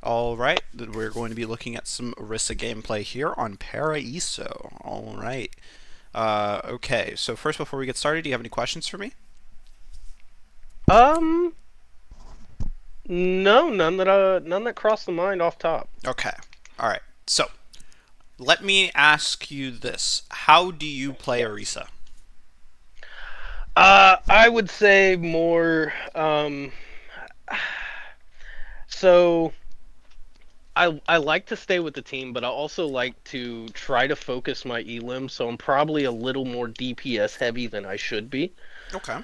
All right, we're going to be looking at some Orisa gameplay here on Paraiso. All right. Okay, so first, before we get started, do you have any questions for me? Um, no, none that crossed the mind off top. Okay. All right. So, let me ask you this. How do you play Yeah. Orisa? I would say more. So I like to stay with the team, but I also like to try to focus my elim. So I'm probably a little more DPS heavy than I should be. Okay.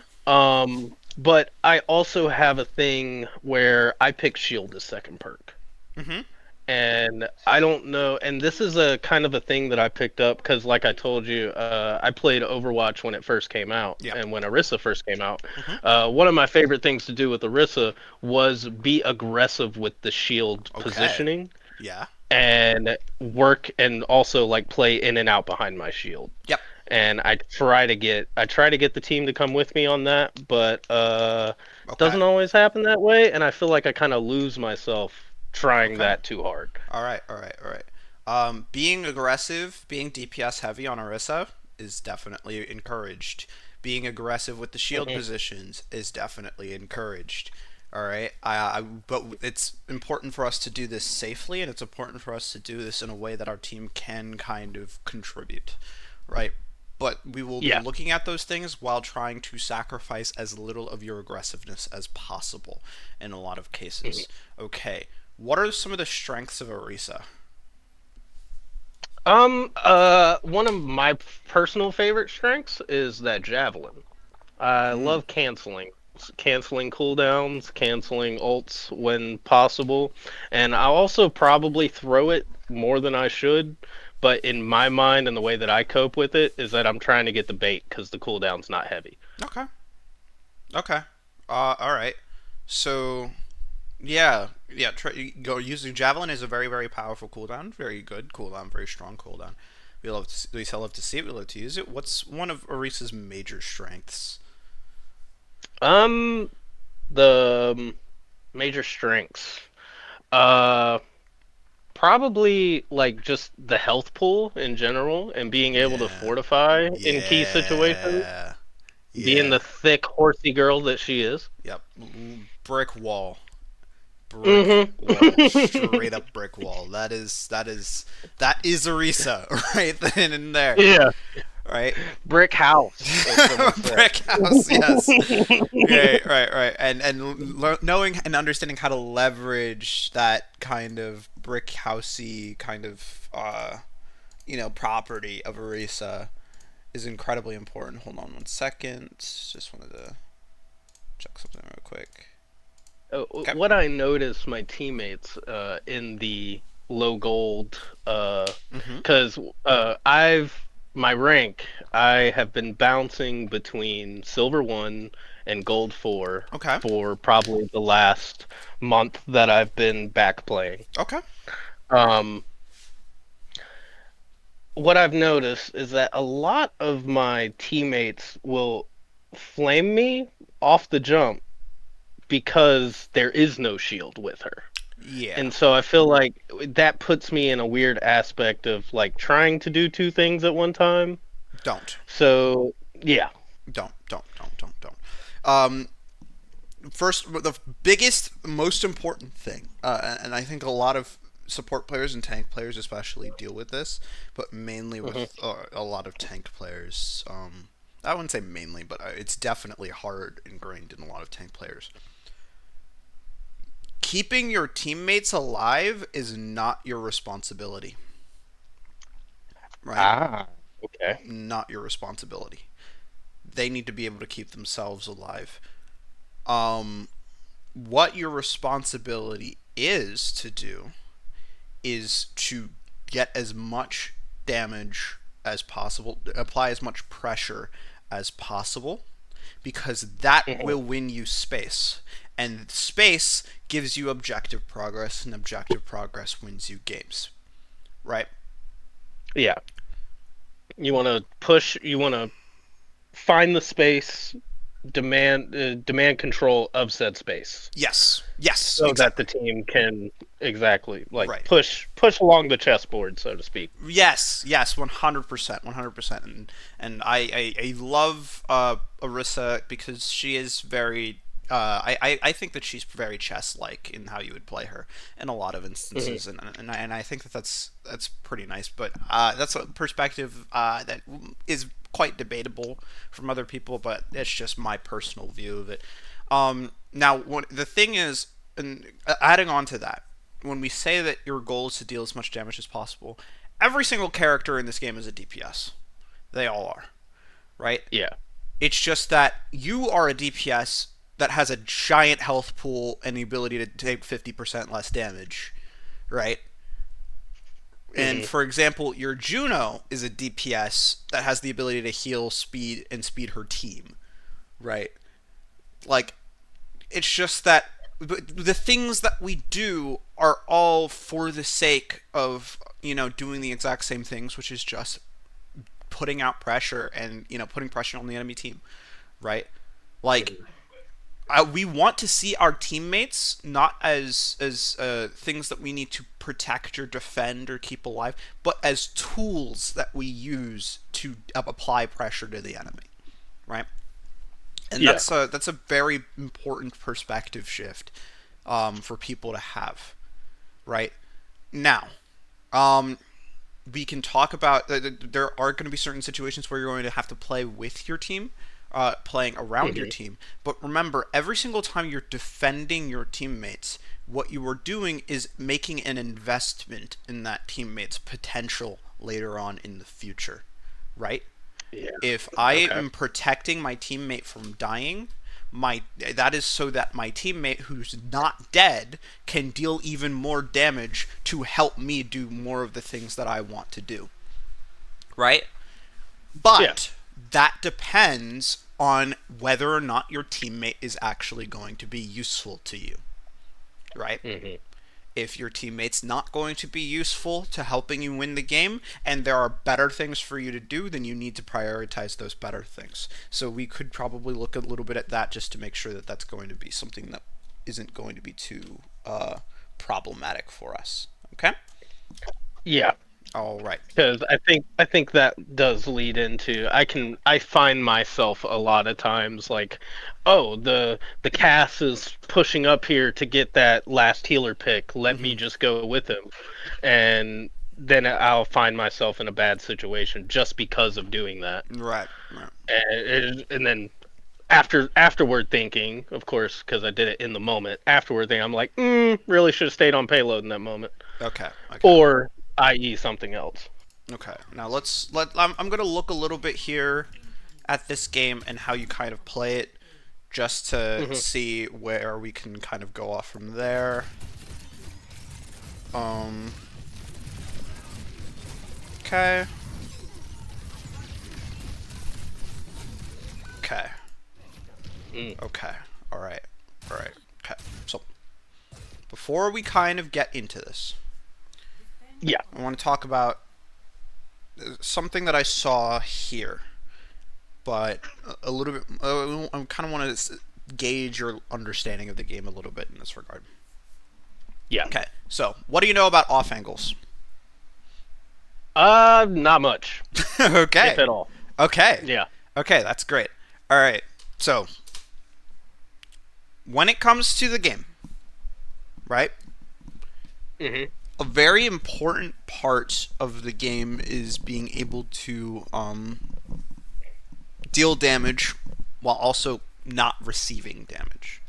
But I also have a thing where I pick shield as second perk. Mm-hmm. And I don't know, and this is a kind of a thing that I picked up because, like I told you, I played Overwatch when it first came out, Yeah. and when Orisa first came out. Mm-hmm. One of my favorite things to do with Orisa was be aggressive with the shield Okay. positioning Yeah. and work, and also like play in and out behind my shield. Yep. And I try to get the team to come with me on that, but Okay. doesn't always happen that way, and I feel like I kind of lose myself trying Okay. that too hard. All right. All right. All right. Being aggressive, being DPS heavy on Orisa is definitely encouraged. Being aggressive with the shield Mhm. positions is definitely encouraged. All right. But it's important for us to do this safely, and it's important for us to do this in a way that our team can kind of contribute, right? But we will be Yeah. looking at those things while trying to sacrifice as little of your aggressiveness as possible in a lot of cases. Mhm. Okay. What are some of the strengths of Orisa? One of my personal favorite strengths is that javelin. I Hmm. love canceling cooldowns, canceling ults when possible, and I also probably throw it more than I should. But in my mind, and the way that I cope with it is that I'm trying to get the bait because the cooldown's not heavy. Okay. Okay. All right. So yeah, yeah. Go using javelin is a very, very powerful cooldown. Very good cooldown. Very strong cooldown. We love to see it. We love to use it. What's one of Orisa's major strengths? Um, the major strengths. Uh, Probably like just the health pool in general and being able to Yeah. fortify in key situations, Yeah. being Yeah. the thick, horsey girl that she is. Yep. Brick wall. Brick wall. Hmm. Straight up brick wall. That is Orisa right then and there. Yeah, Right. brick house, as some would say. Brick house. Yes. Right, right, right, and knowing and understanding how to leverage that kind of brick housey kind of property of Orisa is incredibly important. Hold on 1 second. Just wanted to check something real quick. Okay. What I noticed my teammates in the low gold, Mm-hmm. because I've my rank, I have been bouncing between silver 1 and gold 4 Okay. for probably the last month that I've been back playing. Okay. Um, what I've noticed is that a lot of my teammates will flame me off the jump because there is no shield with her. Yeah. And so I feel like that puts me in a weird aspect of like trying to do two things at one time. Don't. So yeah. Don't. Um, First, the biggest, most important thing, and I think a lot of support players and tank players especially deal with this, but mainly Hmm. with a lot of tank players. I wouldn't say mainly, but it's definitely hard ingrained in a lot of tank players. Keeping your teammates alive is not your responsibility, right? Ah, okay. Not your responsibility. They need to be able to keep themselves alive. Um, what your responsibility is to do is to get as much damage as possible, apply as much pressure as possible, because that Hmm. will win you space. And space gives you objective progress, and objective progress wins you games. Right? Yeah. You want to push, you want to find the space, demand control of said space, Yes. Yes. so that the Exactly. team can exactly like Right. push along the chessboard, so to speak. Yes, yes, 100%, 100%, and I love Orisa because she is very. I think that she's very chess-like in how you would play her in a lot of Hmm. instances, and I think that that's pretty nice. But that's a perspective that is quite debatable from other people, but it's just my personal view of it. Now, the thing is, and adding on to that, when we say that your goal is to deal as much damage as possible, every single character in this game is a DPS. They all are, right? Yeah. It's just that you are a DPS that has a giant health pool and the ability to take 50% less damage, right? And Hmm. for example, your Juno is a DPS that has the ability to heal, speed, and speed her team, right? Like, it's just that the things that we do are all for the sake of doing the exact same things, which is just putting out pressure and putting pressure on the enemy team, right? Like we want to see our teammates not as things that we need to protect or defend or keep alive, but as tools that we use to apply pressure to the enemy, right? And Yeah. that's a very important perspective shift for people to have, right? Now, um, we can talk about there are going to be certain situations where you're going to have to play with your team, playing around your Hmm. team. But remember, every single time you're defending your teammates, what you are doing is making an investment in that teammate's potential later on in the future, right? Yeah. If I Okay. am protecting my teammate from dying, my that is so that my teammate who's not dead can deal even more damage to help me do more of the things that I want to do, right? Yeah. But that depends on whether or not your teammate is actually going to be useful to you, right? Hmm. If your teammate's not going to be useful to helping you win the game and there are better things for you to do, then you need to prioritize those better things. So we could probably look a little bit at that just to make sure that that's going to be something that isn't going to be too problematic for us. Okay? Yeah. All right. Because I think that does lead into I find myself a lot of times like, oh, the Cass is pushing up here to get that last healer pick. Let me Mm-hmm. just go with him, and then I'll find myself in a bad situation just because of doing that. Right. Right. And then afterward thinking, of course, because I did it in the moment. Afterward thinking, I'm like, really should have stayed on payload in that moment, Okay. Okay. or i.e. something else. Okay. Now I'm going to look a little bit here at this game and how you kind of play it just to Hmm. see where we can kind of go off from there. Um okay. Okay. Mm. Okay. All right. All right. Okay. So, before we kind of get into this, Yeah. I want to talk about something that I saw here, but a little bit I kind of want to gauge your understanding of the game a little bit in this regard. Yeah. Okay. So, what do you know about off angles? Not much, if Okay. at all. Okay. Yeah. Okay, that's great. All right. So, when it comes to the game, right? Hmm. A very important part of the game is being able to deal damage while also not receiving damage,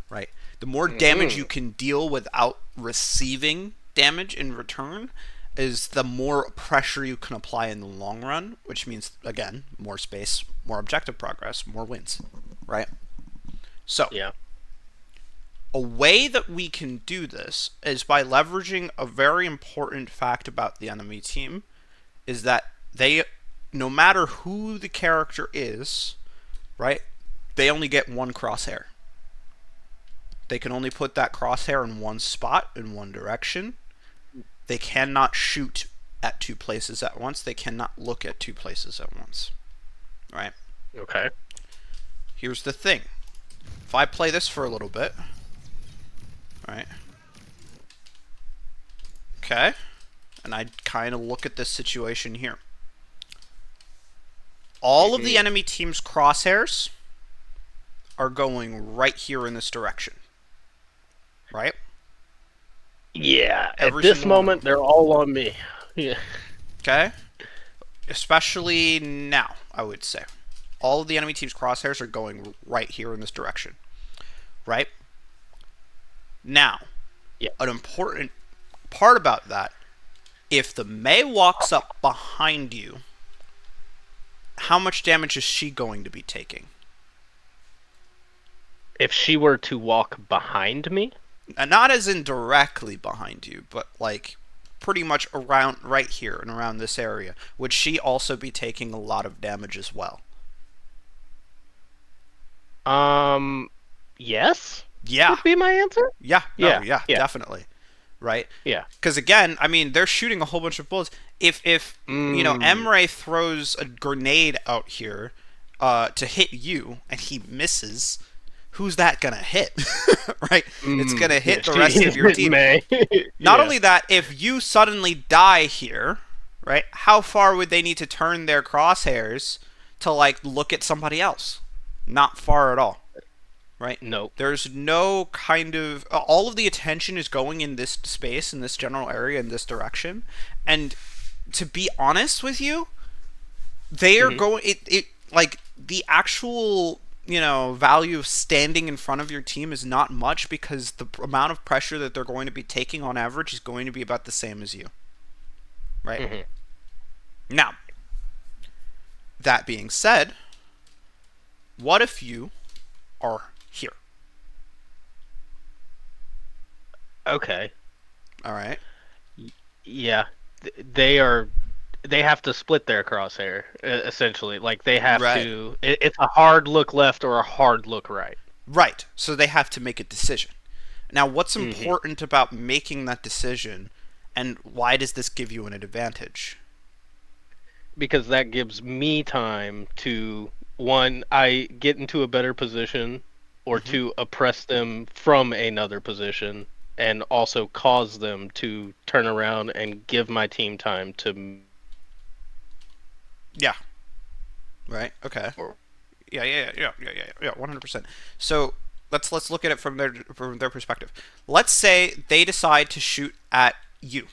right? The more damage you Hmm. can deal without receiving damage in return is the more pressure you can apply in the long run, which means, again, more space, more objective progress, more wins, right? So, Yeah. a way that we can do this is by leveraging a very important fact about the enemy team is that they, no matter who the character is, right, they only get one crosshair. They can only put that crosshair in one spot, in one direction. They cannot shoot at two places at once. They cannot look at two places at once, right? Okay. here's the thing. If I play this for a little bit, right? Okay. And I kind of look at this situation here. All of the enemy team's crosshairs are going right here in this direction. Right? Yeah, at Every this single one of moment, them. they're all on me. Yeah. Okay? Especially now, I would say. All of the enemy team's crosshairs are going right here in this direction. Right? Now, Yeah. an important part about that, if the Mei walks up behind you, how much damage is she going to be taking? If she were to walk behind me, And not as in directly behind you, but like pretty much around right here and around this area, would she also be taking a lot of damage as well? yes, Yeah. would be my answer. Yeah. No, Yeah, yeah, yeah, definitely. Right? yeah. Because again, I mean, they're shooting a whole bunch of bullets. If you know, Mm, Emre throws a grenade out here to hit you and he misses, who's that gonna hit? Right? It's gonna yeah, hit the rest of your team. May. Not Yeah. only that, if you suddenly die here, right? How far would they need to turn their crosshairs to like look at somebody else? Not far at all, right? Nope. There's no kind of all of the attention is going in this space in this general area in this direction, and to be honest with you, they are Hmm. going it like the actual value of standing in front of your team is not much because the amount of pressure that they're going to be taking on average is going to be about the same as you, right? Hmm. Now, that being said, what if you are here? Okay. All right. Yeah. They are. They have to split their crosshair essentially. Like they have Right. to. It's a hard look left or a hard look right. Right. So they have to make a decision. Now, what's Hmm. important about making that decision, and why does this give you an advantage? Because that gives me time to one, I get into a better position, or Hmm. two, oppress them from another position, and also cause them to turn around and give my team time to. Yeah. Right. Okay. Yeah. Yeah. Yeah. Yeah. Yeah. Yeah. 100%. So let's look at it from their perspective. Let's say they decide to shoot at you,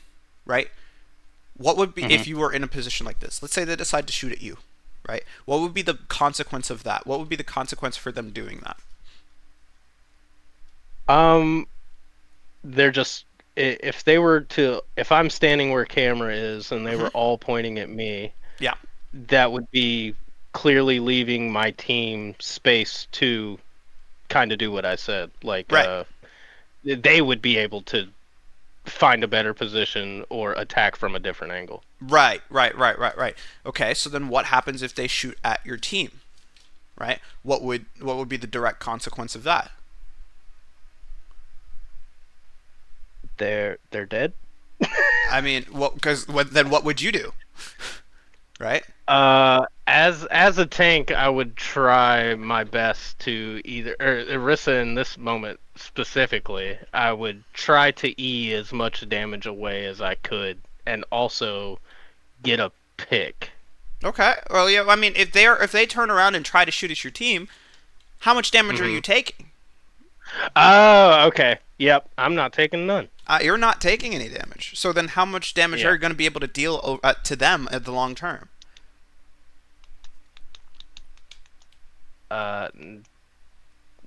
right? What would be Mhm. if you were in a position like this? Let's say they decide to shoot at you, right? What would be the consequence of that? What would be the consequence for them doing that? Um, they're just if they were to if I'm standing where camera is and they were Hmm. all pointing at me, Yeah. that would be clearly leaving my team space to kind of do what I said. Like Right. they would be able to find a better position or attack from a different angle. Right. Right. Right. Right. Right. Okay. So then, what happens if they shoot at your team? Right. What would be the direct consequence of that? They're dead. I mean, what? Because then what would you do? Right. As a tank, I would try my best to either Orisa in this moment specifically. I would try to as much damage away as I could, and also get a pick. Okay. Well, yeah. I mean, if they turn around and try to shoot at your team, how much damage are Hmm. you taking? Oh, okay. Yep, I'm not taking none. You're not taking any damage. So then, how much damage are Yeah. you going to be able to deal to them at the long term? N-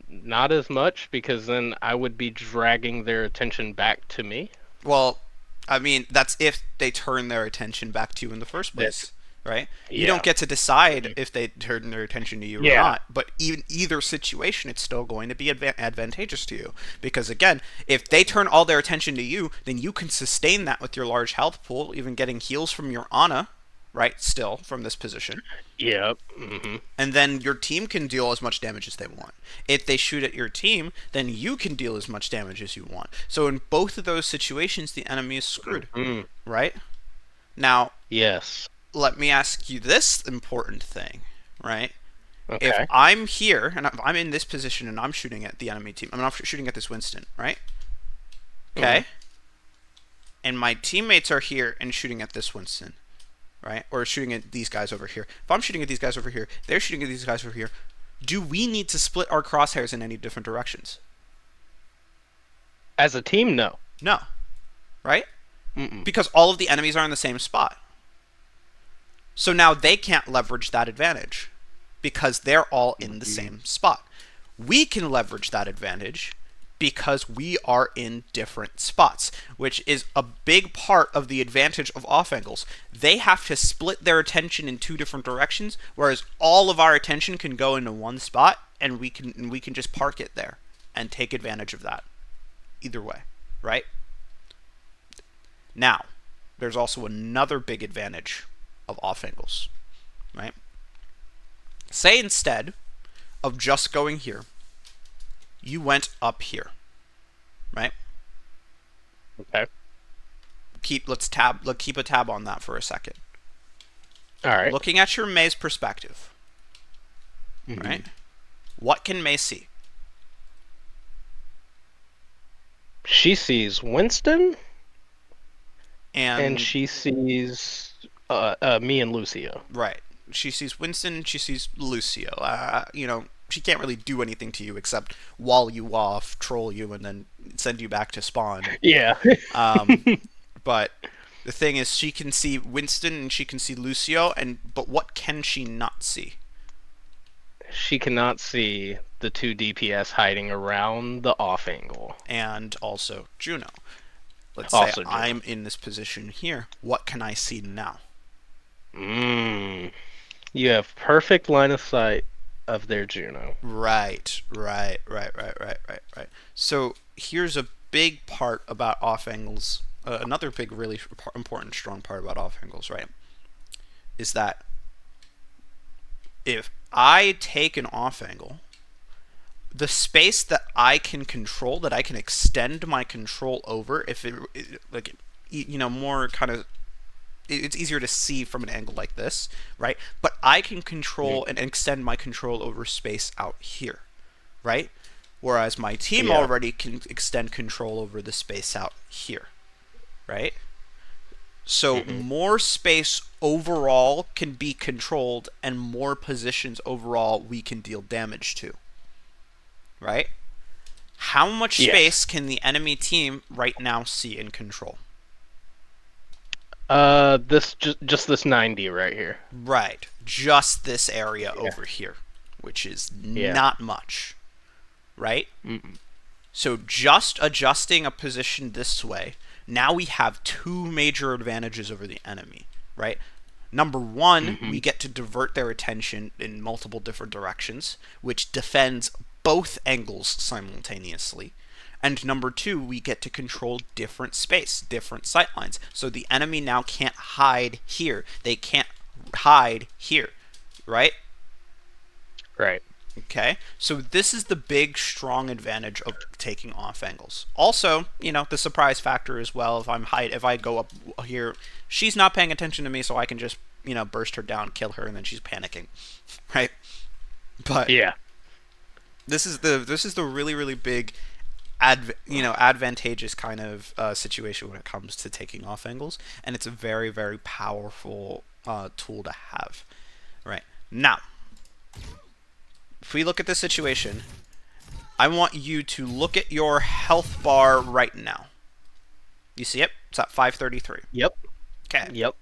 not as much because then I would be dragging their attention back to me. Well, I mean, that's if they turn their attention back to you in the first That's place, right? You don't yeah. get to decide Mhm. if they turn their attention to you or Yeah. not, but even either situation, it's still going to be advantageous to you because again, if they turn all their attention to you, then you can sustain that with your large health pool, even getting heals from your Ana, right? Still from this position. Yep. Hmm. And then your team can deal as much damage as they want. If they shoot at your team, then you can deal as much damage as you want. So in both of those situations, the enemy is screwed, Hmm. right? Now, Yes. let me ask you this important thing, right? If Okay. I'm here and I'm in this position and I'm shooting at the enemy team, I'm not shooting at this Winston, right? Hmm. Okay. And my teammates are here and shooting at this Winston, right? Or shooting at these guys over here. If I'm shooting at these guys over here, they're shooting at these guys over here. Do we need to split our crosshairs in any different directions? As a team, no. No, right? Mm-mm. Because all of the enemies are in the same spot. So now they can't leverage that advantage because they're all in the Mhm. same spot. We can leverage that advantage because we are in different spots, which is a big part of the advantage of off angles. They have to split their attention in two different directions, whereas all of our attention can go into one spot, and we can just park it there and take advantage of that. Either way, right? Now, there's also another big advantage of off angles, right? Say instead of just going here, you went up here, right? Okay. Let's keep a tab on that for a second. All right. Looking at your May's perspective, Hmm. right? What can May see? She sees Winston, and And she sees me and Lucio. right, she sees Winston. She sees Lucio. She can't really do anything to you except wall you off, troll you, and then send you back to spawn. Yeah. Um, but the thing is, she can see Winston and she can see Lucio, but what can she not see? She cannot see the two DPS hiding around the off angle. And also Juno. Let's say Also, Juno. I'm in this position here. What can I see now? Mm. You have perfect line of sight of their Juno. Right. So here's a big part about off angles. Another big, really important, strong part about off angles, right? Is that if I take an off angle, the space that I can control, that I can extend my control over, if like, more kind of, it's easier to see from an angle like this, right? But I can control and extend my control over space out here, right? Whereas my team Yeah. already can extend control over the space out here, right? So Hmm. more space overall can be controlled, and more positions overall we can deal damage to, right? How much Yes. space can the enemy team right now see and control? This just this 90 right here. Right, just this area Yeah. over here, which is Yeah. not much, right? Mm-mm. So just adjusting a position this way, now we have two major advantages over the enemy, right? Number one, Hmm. we get to divert their attention in multiple different directions, which defends both angles simultaneously. And number two, we get to control different space, different sightlines. So the enemy now can't hide here. They can't hide here, right? Right. Okay, so this is the big, strong advantage of taking off angles. Also, the surprise factor as well. If I go up here, she's not paying attention to me, so I can just burst her down, kill her, and then she's panicking, right? But Yeah. this is the really really big, advantageous kind of situation when it comes to taking off angles, and it's a very very powerful tool to have. Right now, if we look at this situation, I want you to look at your health bar right now. You see it? It's at 533. Yep. Okay. Yep.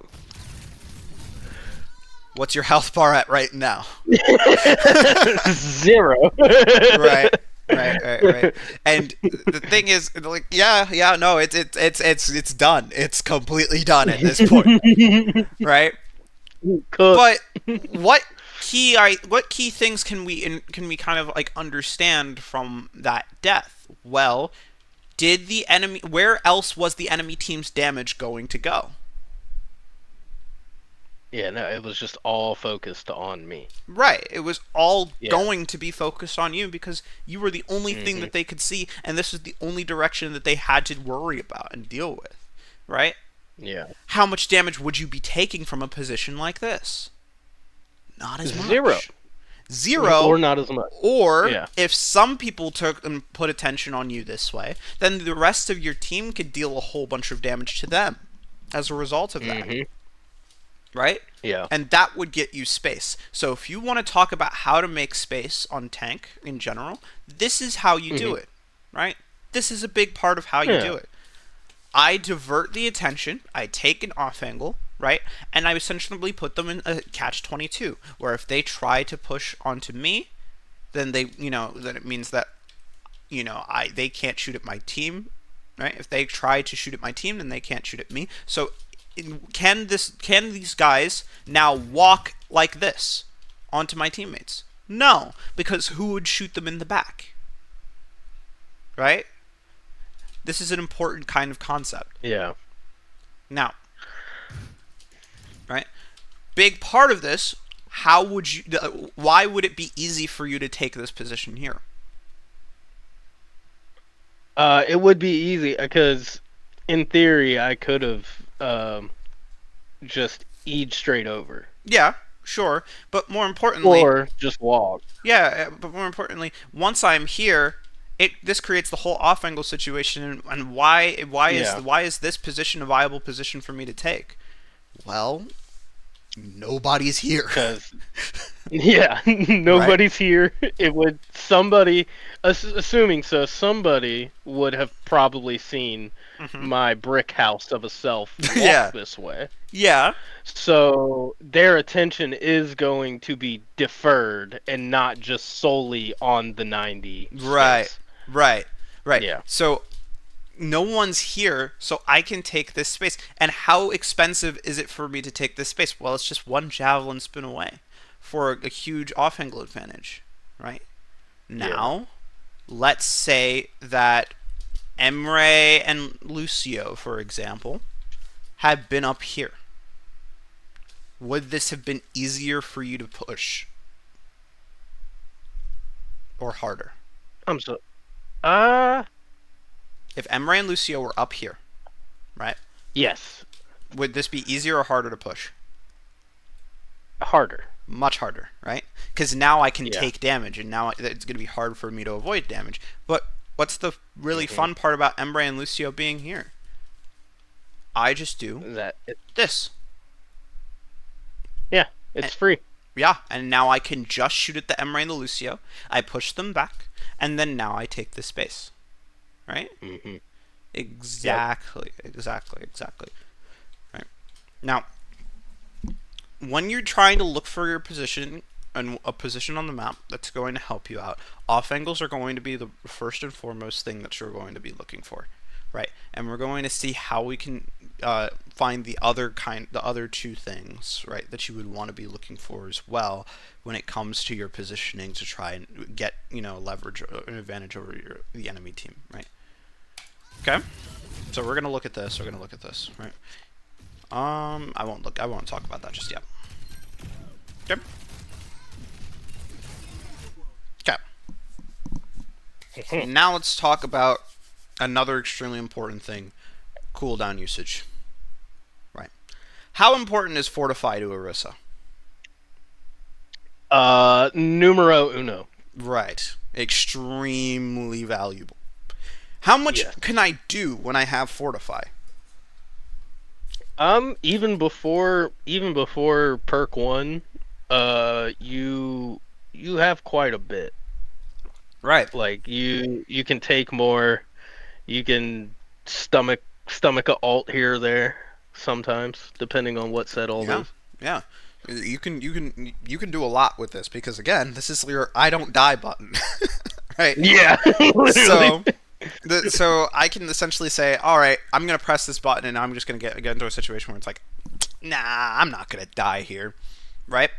What's your health bar at right now? 0. Right. Right. And the thing is, like, yeah, no, it's done. It's completely done at this point, right? Cooked. But what what key things can we kind of like understand from that death? Well, where else was the enemy team's damage going to go? Yeah, no, it was just all focused on me. Right. It was all Yeah. going to be focused on you because you were the only thing Hmm. that they could see, and this was the only direction that they had to worry about and deal with. Right? Yeah. How much damage would you be taking from a position like this? Not as much. 0. Zero. or not as much. Or Yeah. if some people took and put attention on you this way, then the rest of your team could deal a whole bunch of damage to them as a result of that, Hmm. right? Yeah. And that would get you space. So if you want to talk about how to make space on tank in general, this is how you do Hmm. it, right? This is a big part of how you Yeah. do it. I divert the attention, I take an off angle, right? And I essentially put them in a catch 22, where if they try to push onto me, then then it means that, they can't shoot at my team, right? If they try to shoot at my team, then they can't shoot at me. So can these guys now walk like this onto my teammates? No, because who would shoot them in the back? Right? This is an important kind of concept. Yeah. Now, right? Big part of this, why would it be easy for you to take this position here? It would be easy because, in theory, I could have just eat straight over, Yeah, sure, but more importantly, or just walk. yeah, but more importantly, once I'm here, this creates the whole off angle situation, and Yeah. why is this position a viable position for me to take? Well, nobody's here, Because yeah, right? nobody's here. It would somebody, assuming so, somebody would have probably seen Hmm. my brick house of a self walk Yeah, this way. yeah, So their attention is going to be deferred and not just solely on the 90 right, space. right, right. Yeah. So no one's here, so I can take this space. And how expensive is it for me to take this space? Well, it's just one javelin spin away for a huge off angle advantage, right? Yeah. Now, let's say that Emre and Lucio, for example, had been up here. Would this have been easier for you to push or harder? I'm so uh If Emre and Lucio were up here, right? yes, Would this be easier or harder to push? harder. Much harder, right? Because now I can Yeah. take damage, and now it's going to be hard for me to avoid damage. But what's the really Hmm. fun part about Embre and Lucio being here? I just do That it, this. yeah, And, it's free. yeah, and now I can just shoot at the Emre and the Lucio. I push them back, and then now I take the space, right? Hmm. Yep. Exactly. Right. Now, when you're trying to look for your position and a position on the map that's going to help you out, off angles are going to be the first and foremost thing that you're going to be looking for, right? And we're going to see how we can find the other two things, right, that you would want to be looking for as well when it comes to your positioning to try and get leverage or an advantage over the enemy team, right? Okay, so we're gonna look at this. Right? I won't talk about that just yet. Okay. Okay. Now let's talk about another extremely important thing: cooldown usage. Right. How important is Fortify to Orisa? Numero uno. Right. Extremely valuable. How much Yes. can I do when I have Fortify? Even before perk one, you have quite a bit. Right. Like you can take more. You can stomach a alt here or there sometimes, depending on what set alt Yeah. is. Yeah. You can do a lot with this because again, this is your I don't die button. Right. Yeah, literally. So so I can essentially say, all right, I'm gonna press this button, and I'm just gonna get into a situation where it's like, nah, I'm not gonna die here, right?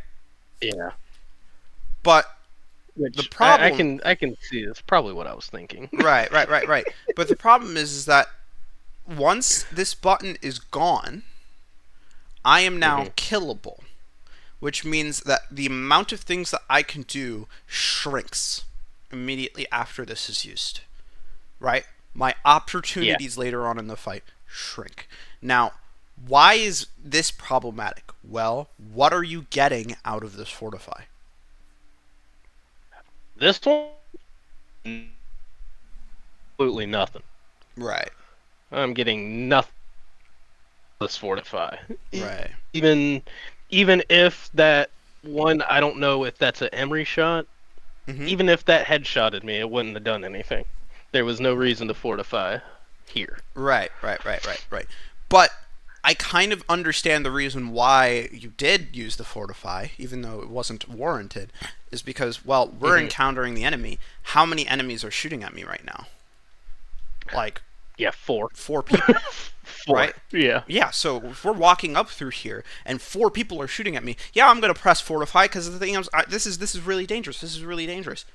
Yeah. But the Which problem, I can see that's probably what I was thinking. right. But the problem is that once this button is gone, I am now Hmm. killable, which means that the amount of things that I can do shrinks immediately after this is used. Right? My Yeah. opportunities later on in the fight shrink. Now, why is this problematic? Well, what are you getting out of this Fortify? This one, absolutely nothing. Right. I'm getting nothing this fortify. Right. Even even if that one, I don't know if that's an Emery shot. Mm-hmm. Even if that headshotted me, it wouldn't have done anything. There was no reason to fortify here. Right. Right. Right. Right. Right. But I kind of understand the reason why you did use the fortify, even though it wasn't warranted, is because, well, we're Hmm. encountering the enemy. How many enemies are shooting at me right now? Like Yeah, four. four people, Four. right? Yeah. Yeah, so if we're walking up through here and four people are shooting at me, yeah, I'm gonna press fortify because the thing is, this is really dangerous. This is really dangerous.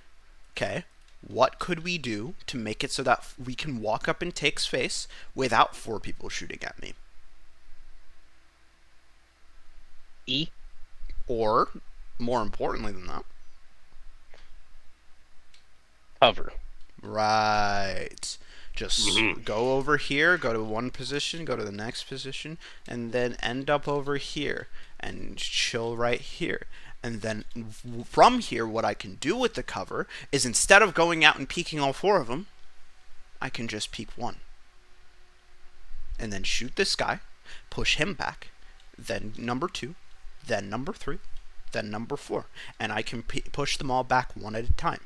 Okay, what could we do to make it so that we can walk up and take space without four people shooting at me? E. Or, more importantly than that, Cover. right. Hmm. Just go over here, go to one position, go to the next position, and then end up over here and chill right here. And then from here, what I can do with the cover is instead of going out and peeking all four of them, I can just peek one. And then shoot this guy, push him back, then number two, then number three, then number four. And I can push them all back one at a time.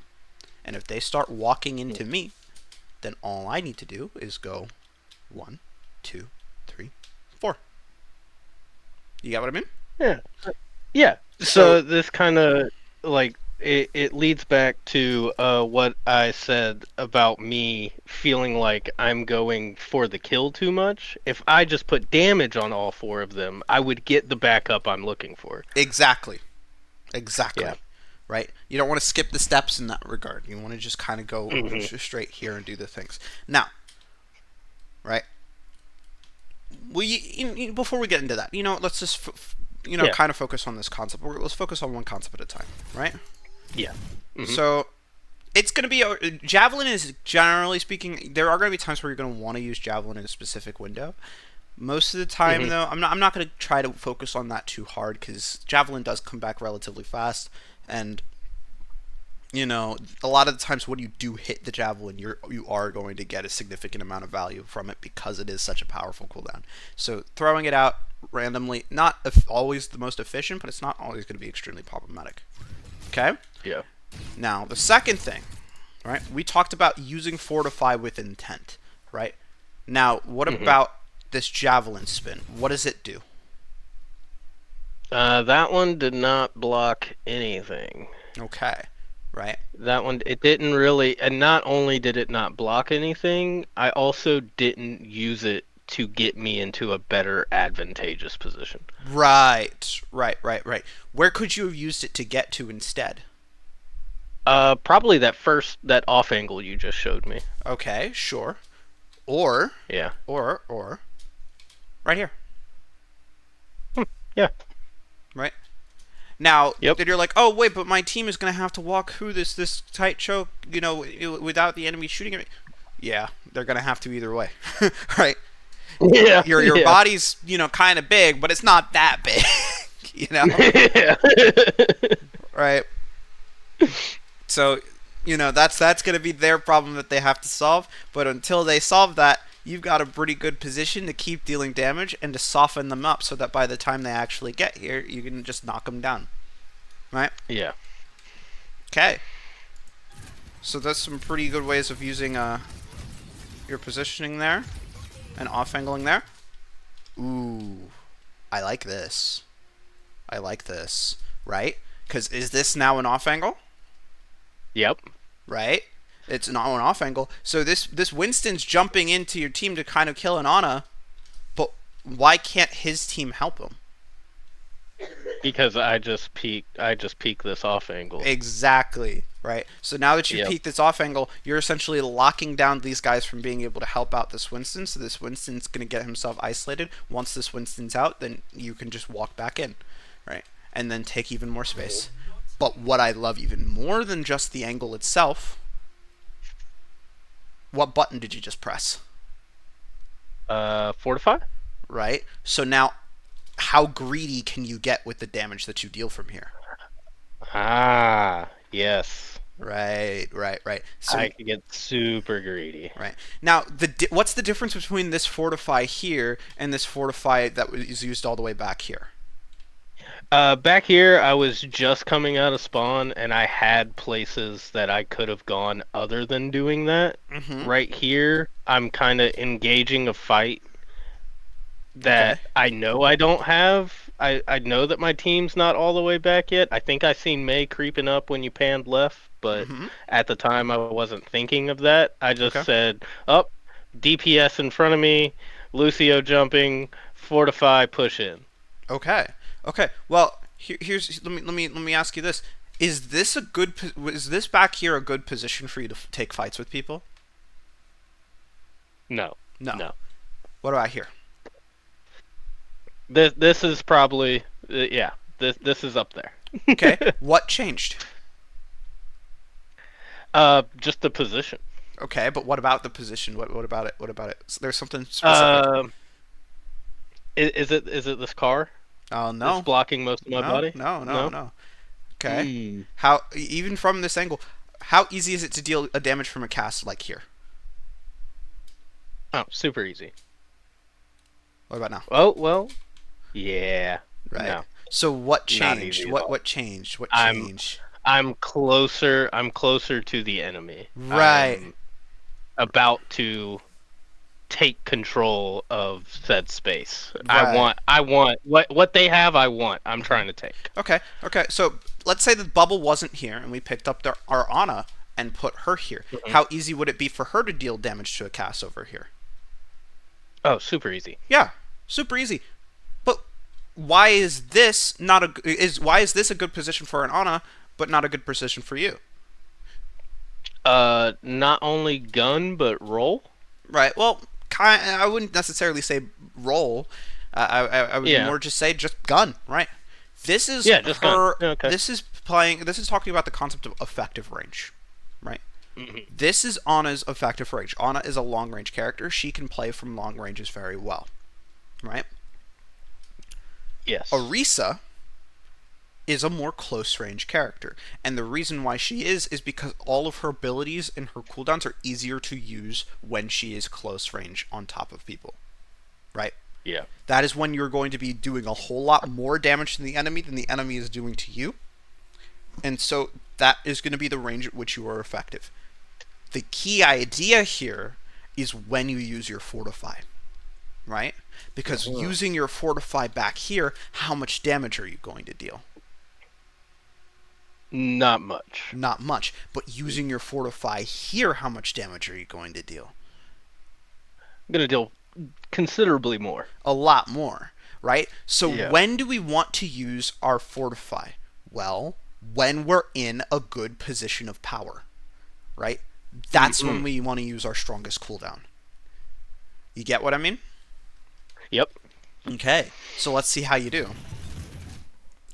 And if they start walking into me, then all I need to do is go one, two, three, four. You got what I mean? Yeah. Yeah. So So this kind of like it leads back to what I said about me feeling like I'm going for the kill too much. If I just put damage on all four of them, I would get the backup I'm looking for. exactly, Yeah. exactly, right. You don't want to skip the steps in that regard. You want to just kind of go Hmm. straight here and do the things. Now, right? Before we get into that, let's just Yeah. kind of focus on this concept. Let's focus on one concept at a time, right? Yeah. Hmm. So it's going to be javelin is generally speaking. There are going to be times where you're going to want to use javelin in a specific window. Most of the time, Hmm. though, I'm not going to try to focus on that too hard because javelin does come back relatively fast, and a lot of the times when you do hit the javelin, you are going to get a significant amount of value from it because it is such a powerful cooldown. So throwing it out randomly, not always the most efficient, but it's not always going to be extremely problematic. Okay. Yeah. Now the second thing, right? We talked about using fortify with intent, right? Now what Hmm. about this javelin spin? What does it do? That one did not block anything. Okay, right? That one, it didn't really, and not only did it not block anything, I also didn't use it to get me into a better advantageous position. Right, right, right, right. Where could you have used it to get to instead? Probably that off angle you just showed me. Okay, sure. Or, Yeah. or, right here, Hmm. Yeah. right? Now, Yep. then you're like, oh wait, but my team is gonna have to walk through this tight choke, without the enemy shooting at me. Yeah, they're gonna have to either way, right? Yeah. Your Yeah. body's kind of big, but it's not that big, Yeah. right? So, that's going to be their problem that they have to solve. But until they solve that, you've got a pretty good position to keep dealing damage and to soften them up so that by the time they actually get here, you can just knock them down. Right? Yeah. Okay. So that's some pretty good ways of using your positioning there and off angling there. Ooh, I like this. I like this. Right? Because is this now an off angle? Yep. Right? It's an on off angle. So this Winston's jumping into your team to kind of kill an Ana, but why can't his team help him? Because I just peek this off angle. Exactly. Right. So now that you've Yep. peaked this off angle, you're essentially locking down these guys from being able to help out this Winston. So this Winston's gonna get himself isolated. Once this Winston's out, then you can just walk back in, right? And then take even more space. But what I love even more than just the angle itself, what button did you just press? Fortify? Right? So now, how greedy can you get with the damage that you deal from here? Ah, yes. Right, right, right. I So, could get super greedy. right now, what's the difference between this fortify here and this fortify that was used all the way back here? Back here, I was just coming out of spawn, and I had places that I could have gone other than doing that. Mm-hmm. Right here, I'm kind of engaging a fight Okay. that I know I don't have. I know that my team's not all the way back yet. I think I seen May creeping up when you panned left, but Mm-hmm. at the time I wasn't thinking of that. I just Okay. said, "Up, DPS in front of me, Lucio jumping, fortify, push in." Okay. Okay. Well, here's let me ask you this: Is this a good? Is this back here a good position for you to take fights with people? No, No. no. What about here? This is probably yeah. This is up there. Okay. What changed? Just the position. Okay, but what about the position? What about it? What about it? There's something specific. Uh, is it this car Oh that's no, blocking most of my no, body? no, no, No. no. Okay. Hmm. How even from this angle, how easy is it to deal a damage from a cast like here? Oh, super easy. What about now? Oh well. Yeah. Right. No, So what not changed? easy at What all. what changed? What I'm changed? I'm closer. I'm closer to the enemy. Right. I'm about to take control of said space. I Right. want. I want what they have. I want. I'm Hmm. trying to take. Okay. Okay. So let's say the bubble wasn't here, and we picked up our Ana and put her here. Mhm. How easy would it be for her to deal damage to a cast over here? Oh, super easy. Yeah, super easy. But why is this not a is why is this a good position for an Ana, but not a good position for you? Not only gun but roll. Right. Well, I wouldn't necessarily say roll. I would Yeah. more just say just gun. Right. This is Yeah, just gun. her. Yeah, okay. This is playing. This is talking about the concept of effective range. Right. Hmm. This is Ana's effective range. Ana is a long range character. She can play from long ranges very well. Right. Yes. Orisa is a more close range character. And the reason why she is because all of her abilities and her cooldowns are easier to use when she is close range on top of people. Right? Yeah. That is when you're going to be doing a whole lot more damage to the enemy than the enemy is doing to you. And so that is going to be the range at which you are effective. The key idea here is when you use your fortify. Right? Because Mhm. using your fortify back here, how much damage are you going to deal? Not much. Not much. But using your fortify here, how much damage are you going to deal? I'm gonna deal considerably more. A lot more, right? So Yeah. when do we want to use our fortify? Well, when we're in a good position of power, right? That's when Mm-mm. we want to use our strongest cooldown. You get what I mean? Yep. Okay. So let's see how you do.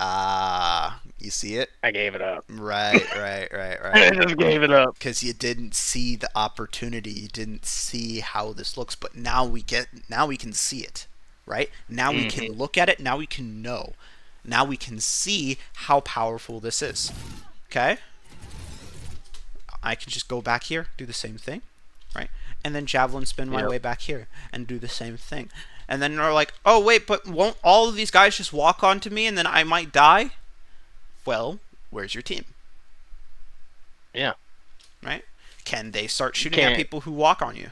Ah, you see it? I gave it up. Right, right, right, I right. just gave it up. Because you didn't see the opportunity, you didn't see how this looks, but now we can see it, right? Now we Hmm. can look at it, now we can know, now we can see how powerful this is. Okay, I can just go back here, do the same thing, right? And then javelin spin my Yep. way back here and do the same thing. And then they're like, oh wait, but won't all of these guys just walk onto me and then I might die? Well, where's your team? Yeah. Right? Can they start You shooting at can't. people who walk on you?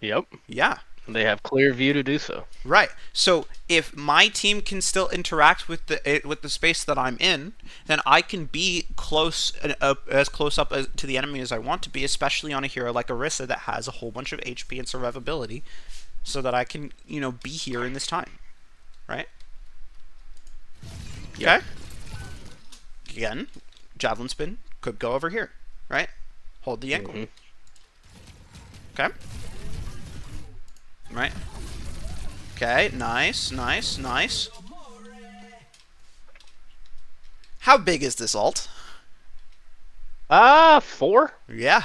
Yep. Yeah, They have clear view to do so. right. So if my team can still interact with the space that I'm in, then I can be close as close up to the enemy as I want to be, especially on a hero like Orisa that has a whole bunch of HP and survivability, so that I can be here in this time, right? Yep. Okay. Again, javelin spin could go over here, right? Hold the angle. Hmm. Okay. Right. Okay, nice, nice, nice. How big is this alt? 4. Yeah.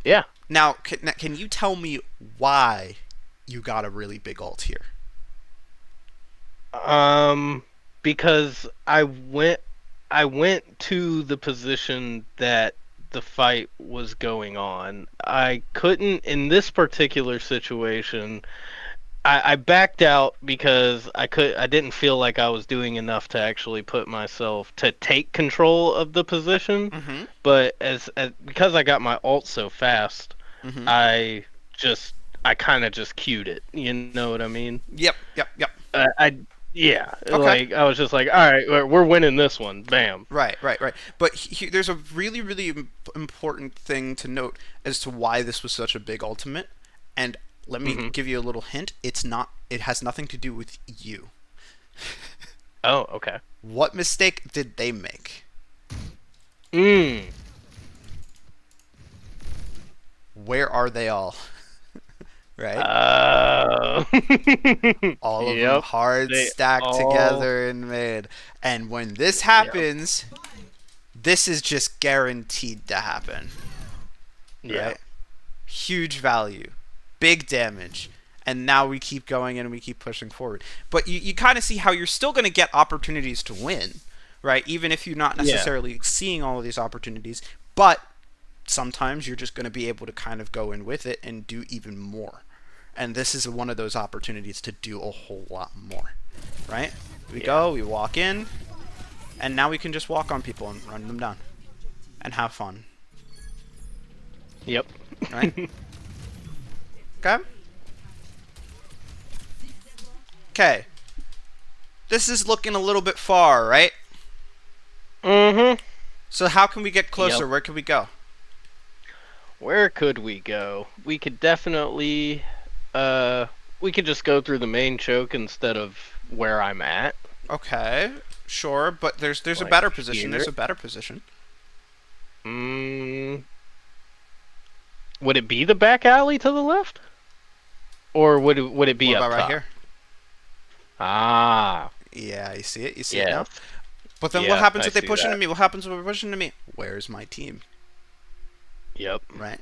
Yeah. Now, can you tell me why you got a really big alt here? Um, because I went. I went to the position that the fight was going on. I couldn't in this particular situation. I backed out because I didn't feel like I was doing enough to actually put myself to take control of the position. Mm-hmm. But as because I got my ult so fast, Mm-hmm. I just I kind of just queued it. You know what I mean? Yep. Yep. Yep. I yeah, Okay. like I was just like, all right, we're winning this one. Bam. Right, right, right. But there's a really, really important thing to note as to why this was such a big ultimate. And let me Hmm. give you a little hint. It's not. It has nothing to do with you. Oh, okay. What mistake did they make? Mm. Where are they all? Right? Uh, All of them yep. hard They stacked all. together in mid. And when this Yep. happens, this is just guaranteed to happen. Yeah. Right? Huge value, big damage, and now we keep going and we keep pushing forward. But you kind of see how you're still going to get opportunities to win, right? Even if you're not Yeah. necessarily seeing all of these opportunities, but sometimes you're just going to be able to kind of go in with it and do even more. And this is one of those opportunities to do a whole lot more, right? We Yeah. go, we walk in, and now we can just walk on people and run them down and have fun, Yep. right? Okay? Okay. This is looking a little bit far, right? Mhm. So how can we get closer? Yep. Where can we go? Where could we go? We could definitely uh we could just go through the main choke instead of where I'm at. Okay, sure, but there's a Like better position. There's here. a better position. Mm, would it be the back alley to the left? Or would it What be up about right top? here? Ah, Yeah, you see it. You see it now. yes. But then what Yeah, happens I if they see push into that. me? What happens if they push into me? Where's my team? Yep. Right.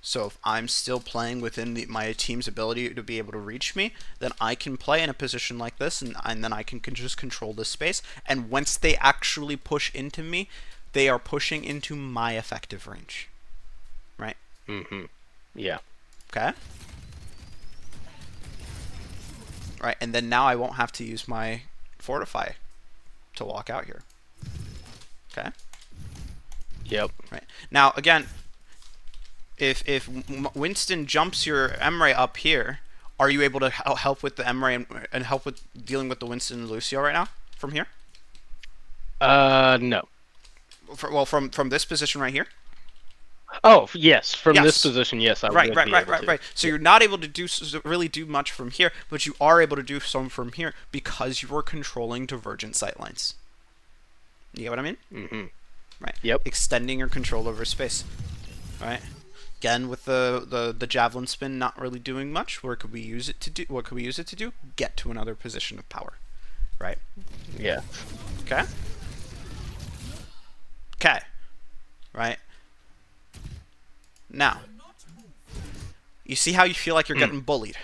So if I'm still playing within my team's ability to be able to reach me, then I can play in a position like this, and then I can just control this space. And once they actually push into me, they are pushing into my effective range. Right. Mhm. Yeah. Okay. Right, and then now I won't have to use my fortify to walk out here. Okay. Yep. Right. Now again, if Winston jumps your Emre up here, are you able to help with the Emre and help with dealing with the Winston and Lucio right now from here? No. Well, from this position right here. Oh, yes. From this Yes. position, yes, I Right, would right, be right, able right, to. right. So Yeah. you're not able to really do much from here, but you are able to do some from here because you are controlling divergent sightlines. You get what I mean? Mhm. Right. Yep. Extending your control over space. Right. Again, with the javelin spin not really doing much, where could we use it to do? What could we use it to do? Get to another position of power, right? Yeah. Okay, okay, right. Now, you see how you feel like you're Mm. getting bullied,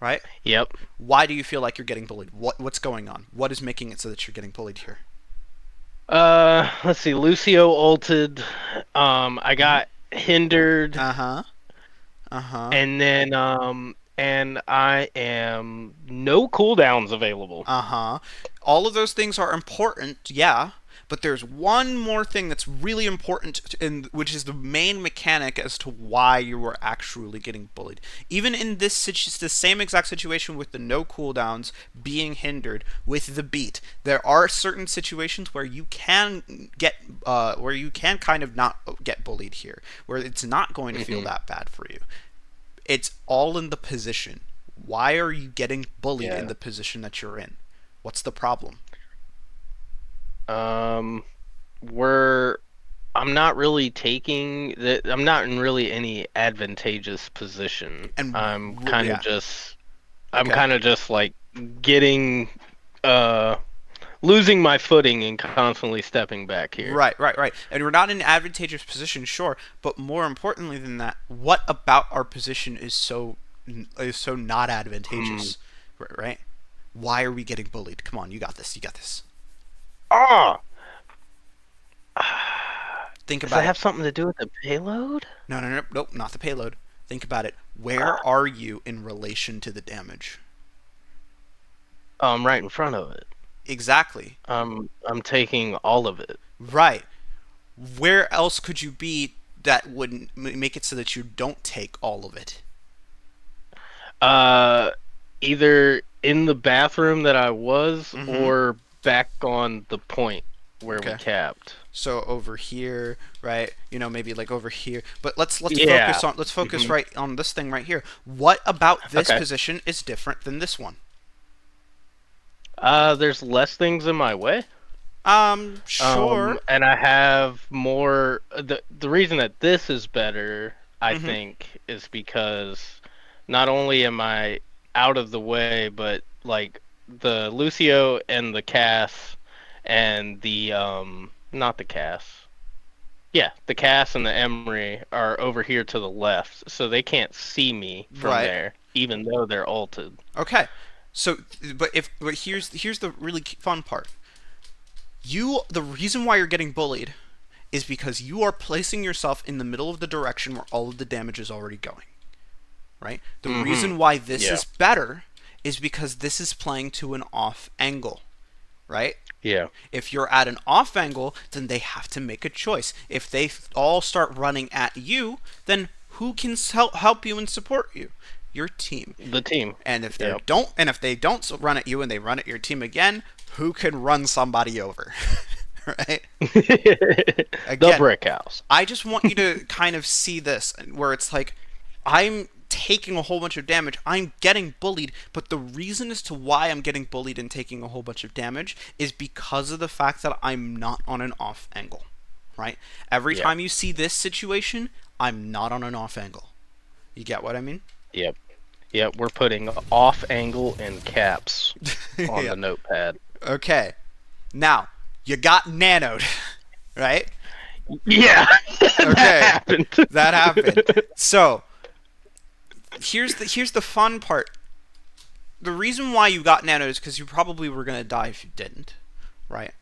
right? Yep. Why do you feel like you're getting bullied? What's going on? What is making it so that you're getting bullied here? Let's see. Lucio ulted. I Mm-hmm. got hindered, Uh huh. Uh huh. and then and I am no cooldowns available. Uh huh. All of those things are important, yeah. But there's one more thing that's really important, which is the main mechanic as to why you were actually getting bullied. Even in the same exact situation with the no cooldowns being hindered with the beat, there are certain situations where you can where you can kind of not get bullied here, where it's not going to feel Hmm. that bad for you. It's all in the position. Why are you getting bullied in Yeah. the position that you're in? What's the problem? Um, we're I'm not really taking that. I'm not in really any advantageous position. And yeah, I'm okay. kind of just like getting uh losing my footing and constantly stepping back here. Right, right, right. And we're not in an advantageous position, sure, but more importantly than that, what about our position is so not Mm, advantageous? Right? Why are we getting bullied? Come on, you got this. You got this. Ah, Think does that about it. have something to do with the payload? No, no, no, nope, not the payload. Think about it. Where are you in relation to the damage? Right in front of it. Exactly. I'm taking all of it. Right. Where else could you be that would make it so that you don't take all of it? Uh, Either in the bathroom that I was, Mm-hmm. or back on the point where we Okay. capped. So over here, right? You know, maybe like over here. But let's Yeah. focus on let's focus Hmm. right on this thing right here. What about this Okay. position is different than this one? There's less things in my way. Sure. And I have more. The reason that this is better, I Mm-hmm. think, is because not only am I out of the way, but like the Lucio and the Cass and the not the Cass. Yeah, the Cass and the Emery are over here to the left, so they can't see me from Right. there, even though they're ulted. Okay. So, but here's the really fun part. The reason why you're getting bullied is because you are placing yourself in the middle of the direction where all of the damage is already going. Right? The Mm-hmm. reason why this Yeah. is better is because this is playing to an off angle, right? Yeah. If you're at an off angle, then they have to make a choice. If they all start running at you, then who can help you and support you? Your team. The team. And if they Yep. don't run at you and they run at your team again, who can run somebody over? Right? The Again, brick house. I just want you to kind of see this where it's like I'm taking a whole bunch of damage. I'm getting bullied, but the reason as to why I'm getting bullied and taking a whole bunch of damage is because of the fact that I'm not on an off angle. Right? Every Yeah. time you see this situation, I'm not on an off angle. You get what I mean? Yep. Yep. We're putting off angle and caps on Yeah. the notepad. Okay. Now, you got nanoed, right? Yeah. That Okay. happened. That happened. So, here's the fun part. The reason why you got nanoed is because you probably were gonna die if you didn't, right?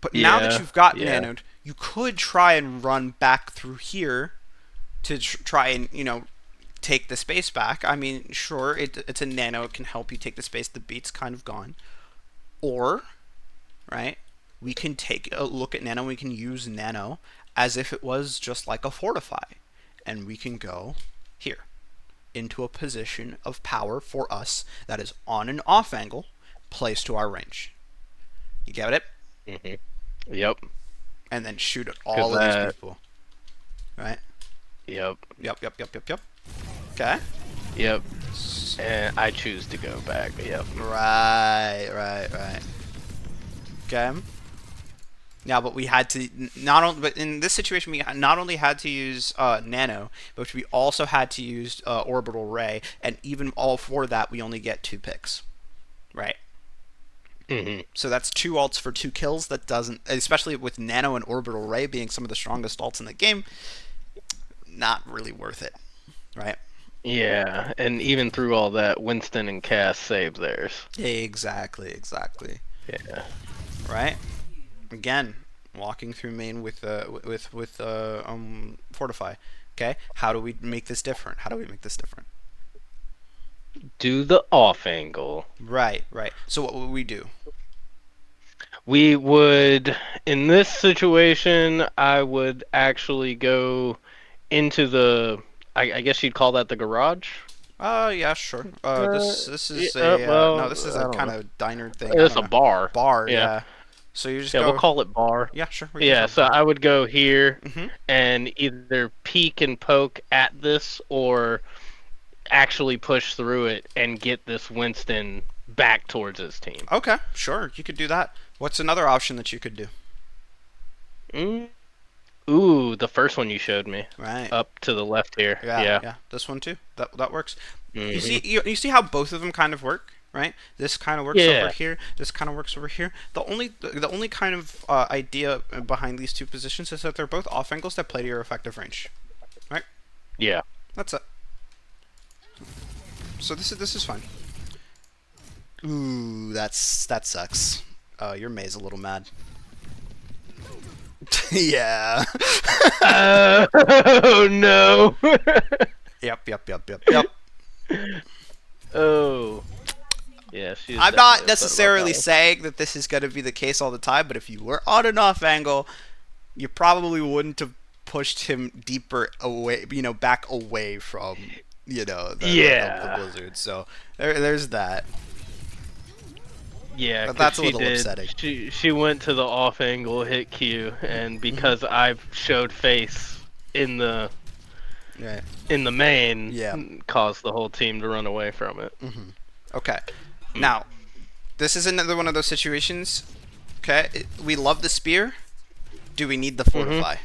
But now that Yeah. you've got Yeah. nanoed, you could try and run back through here to try and take the space back. I mean, sure, it's a nano; it can help you take the space. The beat's kind of gone, or right, we can take a look at nano. We can use nano as if it was just like a fortify, and we can go here into a position of power for us that is on an off angle, placed to our range. You get it? Hmm. Yep. And then shoot at Cause all of these that. people. Right? Yep. Yep, yep, yep, yep, yep. Okay. Yep. And I choose to go back. Yep. Right, right, right. Okay. Now, but we had to not only, but in this situation, we not only had to use nano, but we also had to use orbital ray, and even all for that, we only get 2 picks. Right. Hmm. So that's 2 ults for 2 kills. That doesn't, especially with nano and orbital ray being some of the strongest ults in the game, not really worth it. Right. Yeah. And even through all that, Winston and Cass saved theirs. Exactly. Exactly. Yeah. Right. Again, walking through main with fortify. Okay, how do we make this different? How do we make this different? Do the off angle. Right, right. So what would we do? We would, in this situation, I would actually go into the. I guess you'd call that the garage. Yeah, sure. This is Yeah, a no. well, This is I a don't kind know. of diner thing. I It's don't a know. bar. Bar, Yeah. yeah. So you just Yeah, we'll go. call it bar. Yeah, sure. We can Yeah, go so bar. I would go here Mhm. and either peek and poke at this or actually push through it and get this Winston back towards his team. Okay, sure. You could do that. What's another option that you could do? Mm. Ooh, the first one you showed me. Right. Up to the left here. Yeah, Yeah. yeah. This one too. That works. You Hmm. see, you see how both of them kind of work, right? This kind of works over Yeah. here. This kind of works over here. The only kind of idea behind these two positions is that they're both off angles that play to your effective range, right? Yeah. That's it. So this is fine. Ooh, that sucks. Your May's a little mad. Yeah. Oh no. Yep, yep, yep, yep, yep. Oh. Yeah, she is I'm definitely not upset about that necessarily one. saying that this is going to be the case all the time, but if you were on an off angle, you probably wouldn't have pushed him deeper away, back away from, the Yeah. blizzard. So there's that. Yeah, But because that's a she little did. upsetting. She went to the off angle hit Q, and Hmm. because I've showed face in the Right. main, Yeah. caused the whole team to run away from it. Hmm. Okay. Mm. Now, this is another one of those situations. Okay, we love the spear. Do we need the Mhm. fortify?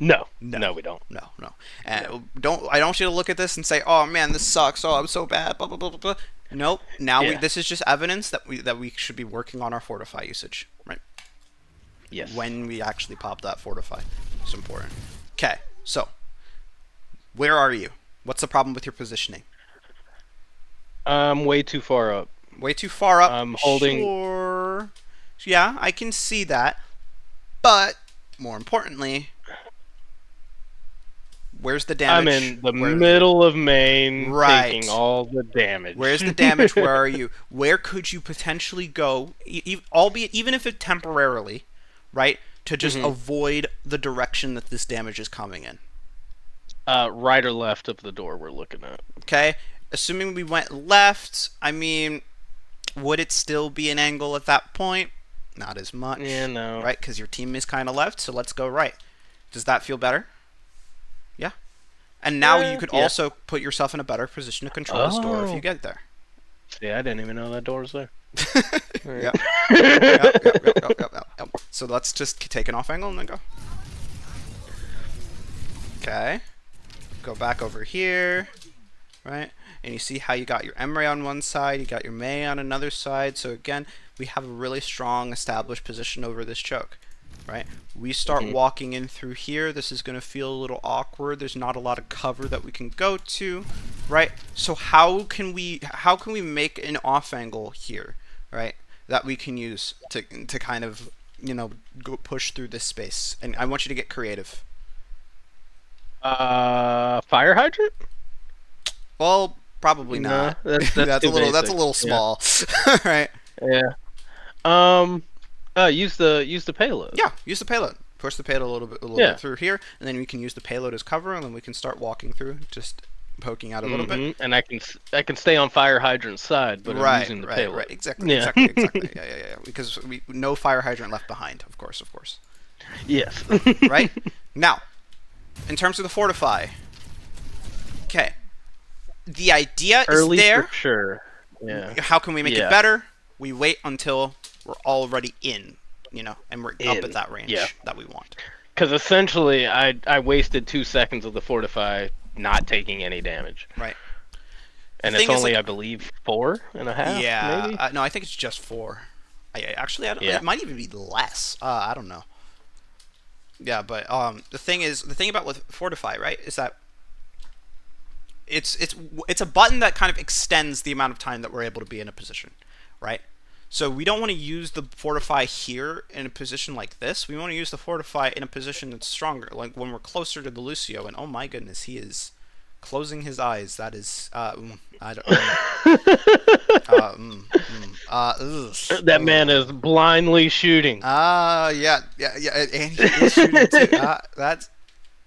No, No, no, we don't. no, no. No. And I don't want you to look at this and say, "Oh man, this sucks. Oh, I'm so bad." Blah blah blah blah blah. Nope. Now Yeah. this is just evidence that we should be working on our fortify usage, right? Yes. When we actually pop that fortify, it's important. Okay, so where are you? What's the problem with your positioning? I'm way too far up. Way too far up. I'm holding. Sure. Yeah, I can see that. But more importantly, where's the I'm damage? in the Where? middle of main, taking Right. all the damage. Where's the damage? Where are you? Where could you potentially go, albeit even if it temporarily, right, to just Hmm. avoid the direction that this damage is coming in? Right or left of the door we're looking at. Okay? Assuming we went left, I mean, would it still be an angle at that point? Not as Yeah, much, no. right? Because your team is kind of left, so let's go right. Does that feel better? Yeah. And now you could Yeah. also put yourself in a better position to control this door if you Oh. get there. Yeah, I didn't even know that door was there. Alright. Yep. Yep, yep, yep, yep, yep, yep. So let's just take an off angle and then go. Okay. Go back over here, right? And you see how you got your Emre on one side, you got your Mei on another side. So again, we have a really strong established position over this choke, right? We start Mhm. walking in through here. This is going to feel a little awkward. There's not a lot of cover that we can go to, right? So how can we make an off angle here, right? That we can use to kind of go push through this space. And I want you to get creative. Fire hydrant? Well, probably No, not. that's That's a too little. That's a basic. little Yeah, small, right? yeah. Um, use the payload. Yeah. Use the payload. Push the payload a little bit Yeah. through here, and then we can use the payload as cover, and then we can start walking through, just poking out a little bit. And I can stay on fire hydrant's side, but I'm Right, using the right, payload. right. Exactly, Yeah. exactly, exactly. Yeah, yeah, yeah. Because we no fire hydrant left behind, of course, of course. Yes. Right now, in terms of the fortify, okay, the idea is Early for there. sure. Yeah. How can we make it Yeah. better? We wait until we're already in, and we're up at In. that range Yeah. that we want. Because essentially, I wasted 2 seconds of the fortify not taking any damage, Right. The and it's thing is, only like, I believe 4.5, yeah, maybe. no, I think it's just four. I don't. Yeah. It might even be less. I don't know. Yeah, but the thing about with Fortify, right, is that it's a button that kind of extends the amount of time that we're able to be in a position, right? So we don't want to use the Fortify here in a position like this. We want to use the Fortify in a position that's stronger, like when we're closer to the Lucio. And oh my goodness, he is closing his eyes. That is, I don't. Ugh, That man is blindly shooting. yeah, yeah, yeah, and he is shooting too.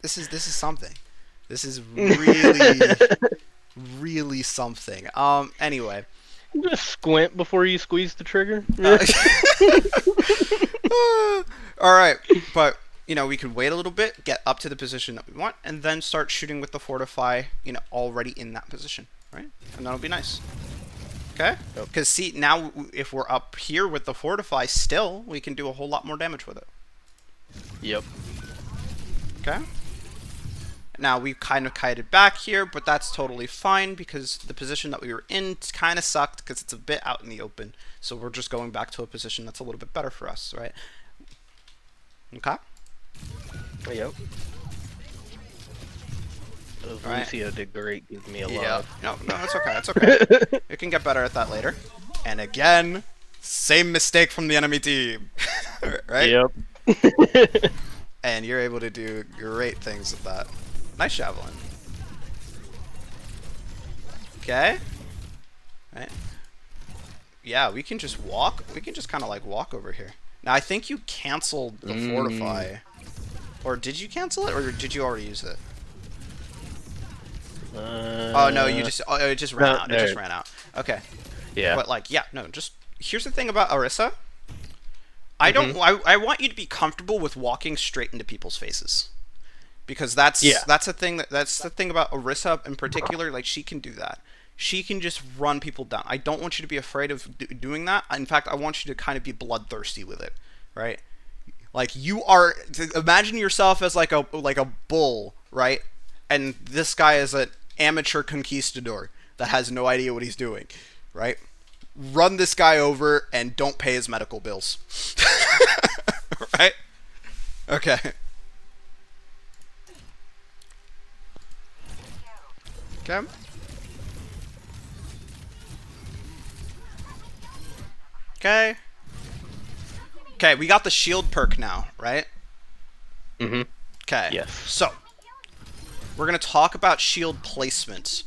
This is something. This is really, really something. Anyway. Just squint before you squeeze the trigger. Uh, all right, but we could wait a little bit, get up to the position that we want, and then start shooting with the fortify, already in that position, right? And that'll be nice. Okay? Because see, now if we're up here with the fortify, still we can do a whole lot more damage with it. Yep. Okay? Now we kind of kited back here, but that's totally fine because the position that we were in kind of sucked because it's a bit out in the open. So we're just going back to a position that's a little bit better for us, right? Okay? Yep. Right. Lucio did great, giving me a Yeah. lot. No, it's okay. It's okay. We can get better at that later. And again, same mistake from the enemy team. Right? Yep. and you're able to do great things with that. Nice javelin. Okay. Right. Yeah, we can just walk. We can just kind of like walk over here. Now I think you canceled the Mm. fortify, or did you cancel it, or did you already use it? Oh no, you Uh, just it just ran no, out. It just there. ran out. Okay, Yeah. but like yeah, no. Just here's the thing about Orisa. I don't. Mhm. I want you to be comfortable with walking straight into people's faces because Yeah. that's the thing that's the thing about Orisa in particular. Like she can do that. She can just run people down. I don't want you to be afraid of doing that. In fact, I want you to kind of be bloodthirsty with it, right? Like you are. Imagine yourself as like a bull, right? And this guy is an amateur conquistador that has no idea what he's doing, right? Run this guy over and don't pay his medical bills, right? Okay. Okay. Okay. Okay. We got the shield perk now, right? Mhm. Okay. Yes. So we're gonna talk about shield placement,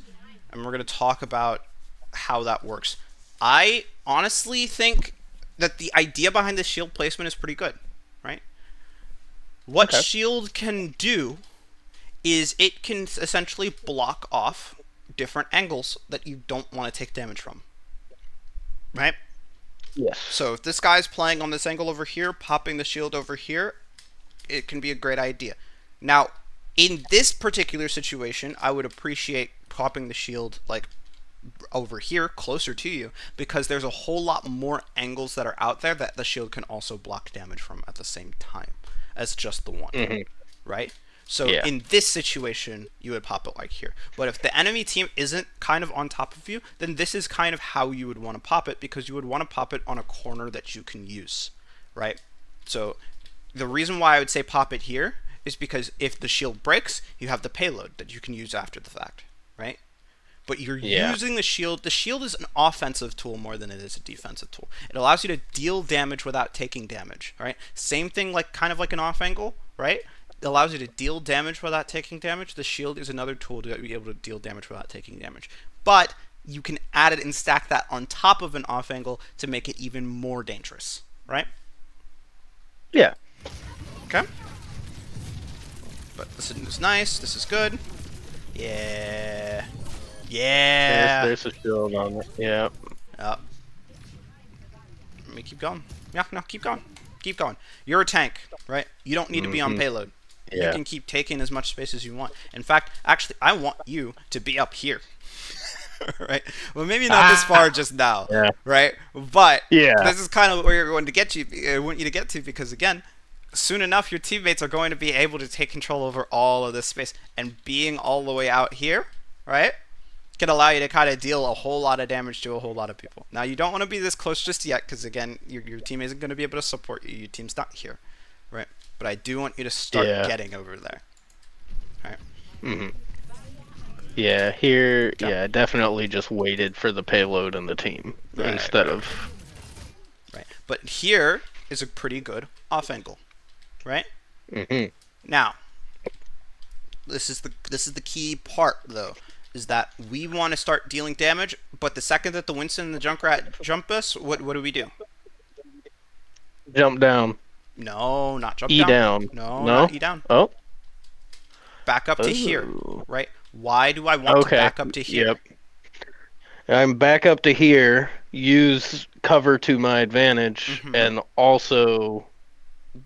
and we're gonna talk about how that works. I honestly think that the idea behind the shield placement is pretty good, right? What Okay. shield can do is it can essentially block off different angles that you don't want to take damage from, right? Yes. So if this guy's playing on this angle over here, popping the shield over here, it can be a great idea. Now, in this particular situation, I would appreciate popping the shield like over here closer to you because there's a whole lot more angles that are out there that the shield can also block damage from at the same time as just the one, Mhm. right? So Yeah. in this situation, you would pop it like here. But if the enemy team isn't kind of on top of you, then this is kind of how you would want to pop it because you would want to pop it on a corner that you can use, right? So the reason why I would say pop it here is because if the shield breaks, you have the payload that you can use after the fact, right? But you're Yeah. using the shield. The shield is an offensive tool more than it is a defensive tool. It allows you to deal damage without taking damage, right? Same thing, like kind of like an off angle, right? It allows you to deal damage without taking damage. The shield is another tool to be able to deal damage without taking damage. But you can add it and stack that on top of an off angle to make it even more dangerous, right? Yeah. Okay. But this is nice. This is good. Yeah. Yeah. There's a shield on it. Yeah. Let me keep going. Yeah, no, keep going. Keep going. You're a tank, right? You don't need to be on Mhm. payload. You Yeah. can keep taking as much space as you want. In fact, actually, I want you to be up here. Right? Well, maybe not this far Ah. just now, Yeah. right? But Yeah. this is kind of where you're going to get you. I want you to get to because again, soon enough, your teammates are going to be able to take control over all of this space, and being all the way out here, right? Can allow you to kind of deal a whole lot of damage to a whole lot of people. Now, you don't want to be this close just yet because, again, your team isn't going to be able to support you. Your team's not here, right? But I do want you to start Yeah. getting over there, right? Mhm. Yeah. Here. Okay? Yeah. Definitely just waited for the payload and the team Right, instead right, of. right. But here is a pretty good off angle, right? Mhm. Now, this is the key part though, is that we want to start dealing damage, but the second that the Winston and the Junkrat jump us, what do we do? Jump down. No, not jump E down. down. No, not No. E down. Oh. Back up to here, Oh. right? Why do I want to Okay. back up to here? Yep. I'm back up to here. Use cover to my advantage, Mm-hmm. and also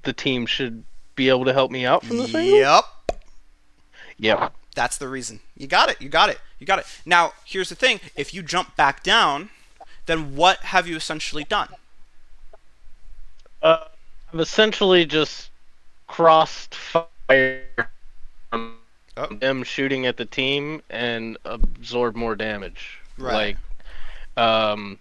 the team should be able to help me out from this angle. Yep. Yep. That's the reason. You got it. You got it. You got it. Now, here's the thing. If you jump back down, then what have you essentially done? I've essentially just crossed fire from Oh, them shooting at the team and absorb more damage. right. Um,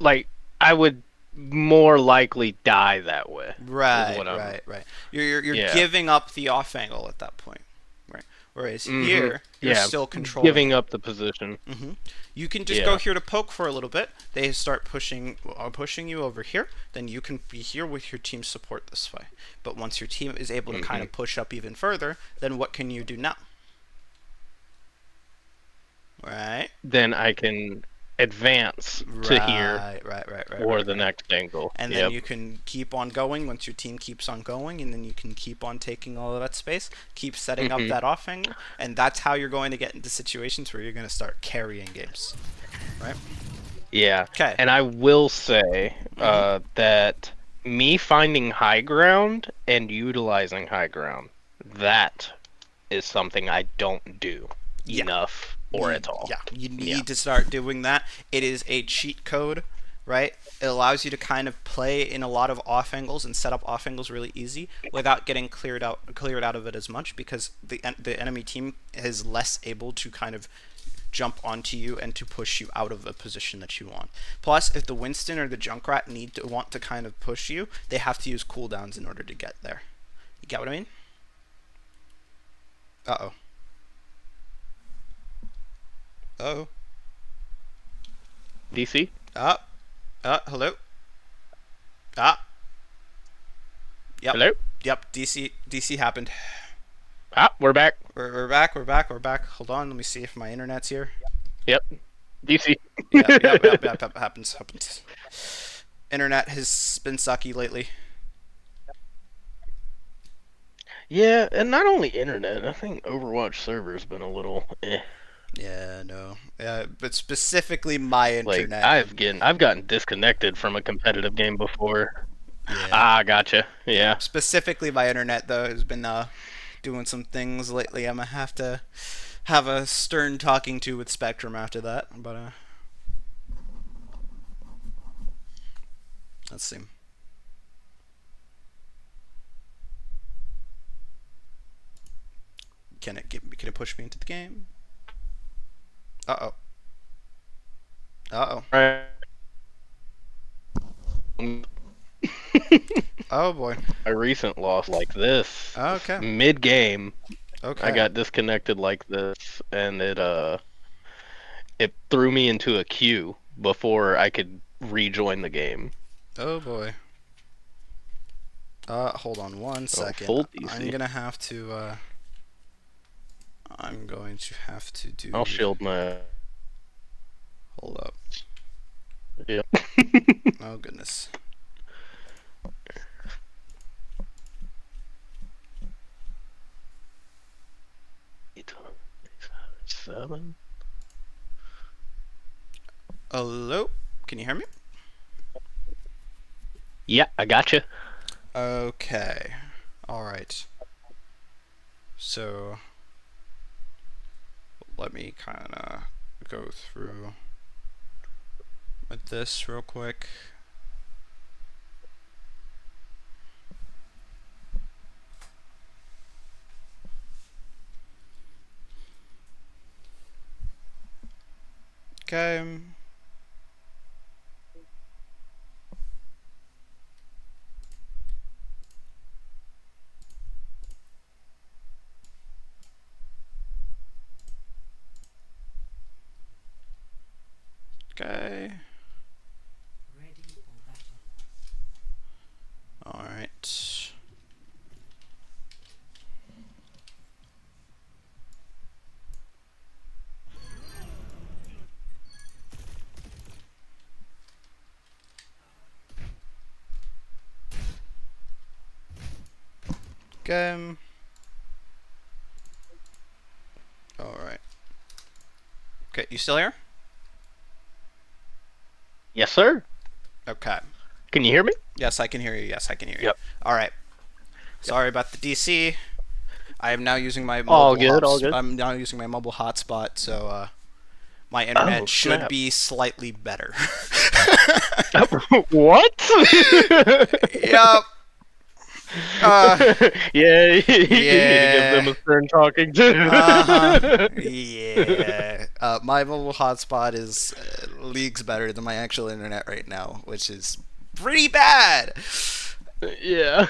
like I would more likely die that way. Is Right, what I'm. right, right. You're Yeah. giving up the off angle at that point. Right. Whereas Mm-hmm. here, you're Yeah. still controlling Giving it. up the position. You can just go Yeah. here to poke for a little bit. They start pushing you over here. Then you can be here with your team support this way. But once your team is able to kind Mm-hmm. of push up even further, then what can you do now? Right? Then I can advance to here or the Right. next angle. And then Yep. you can keep on going once your team keeps on going, and then you can keep on taking all of that space, keep setting up Mm-hmm. that off angle, and that's how you're going to get into situations where you're going to start carrying games, right? Yeah. Okay. And I will say Mm-hmm. that me finding high ground and utilizing high ground, that is something I don't do Yeah. enough or at all. You Yeah. need to start doing that. It is a cheat code, right? It allows you to kind of play in a lot of off angles and set up off angles really easy without getting cleared out of it as much because the enemy team is less able to kind of jump onto you and to push you out of a position that you want. Plus, if the Winston or the Junkrat want to kind of push you, they have to use cooldowns in order to get there. You get what I mean? Uh oh. Oh. DC? Ah. Hello. Ah. Yep. Hello? Yep. DC happened. Ah, we're back. We're back. We're back. We're back. Hold on. Let me see if my internet's here. Yep. DC. Yep. Happens. Internet has been sucky lately. Yeah, and not only internet, I think Overwatch server's been a little Yeah, no. But specifically my Like internet. I've gotten disconnected from a competitive game before. Yeah. Ah, gotcha. Yeah. Specifically my internet though has been doing some things lately. I'm gonna have to have a stern talking to with Spectrum after that. But let's see. Can it push me into the game? Uh oh. Uh Right. oh. Oh boy. A recent loss like this, Okay. mid game, I Okay. got disconnected like this, and it threw me into a queue before I could rejoin the game. Oh boy. Hold on one Oh, second. full I'm DC. gonna have to. I'm going to have to I'll do. shield my. Hold up. Yeah. Oh goodness. Seven. Hello. Can you hear me? Yeah, I gotcha. Okay. All right. So let me kind of go through with this real quick. Okay. Okay. All right. Okay. All right. Okay, you still here? Yes, sir. Okay. Can you hear me? Yes, I can hear you. Yes, I can hear you. Yep. All right. Sorry about the DC. I am now using my All mobile good. All good. I'm now using my mobile hotspot, so my Oh, internet should snap. be slightly better. What? Yep. Yeah, you need to give Yeah. them a stern talking to. Yeah. My mobile hotspot is leagues better than my actual internet right now, which is pretty bad. Yeah.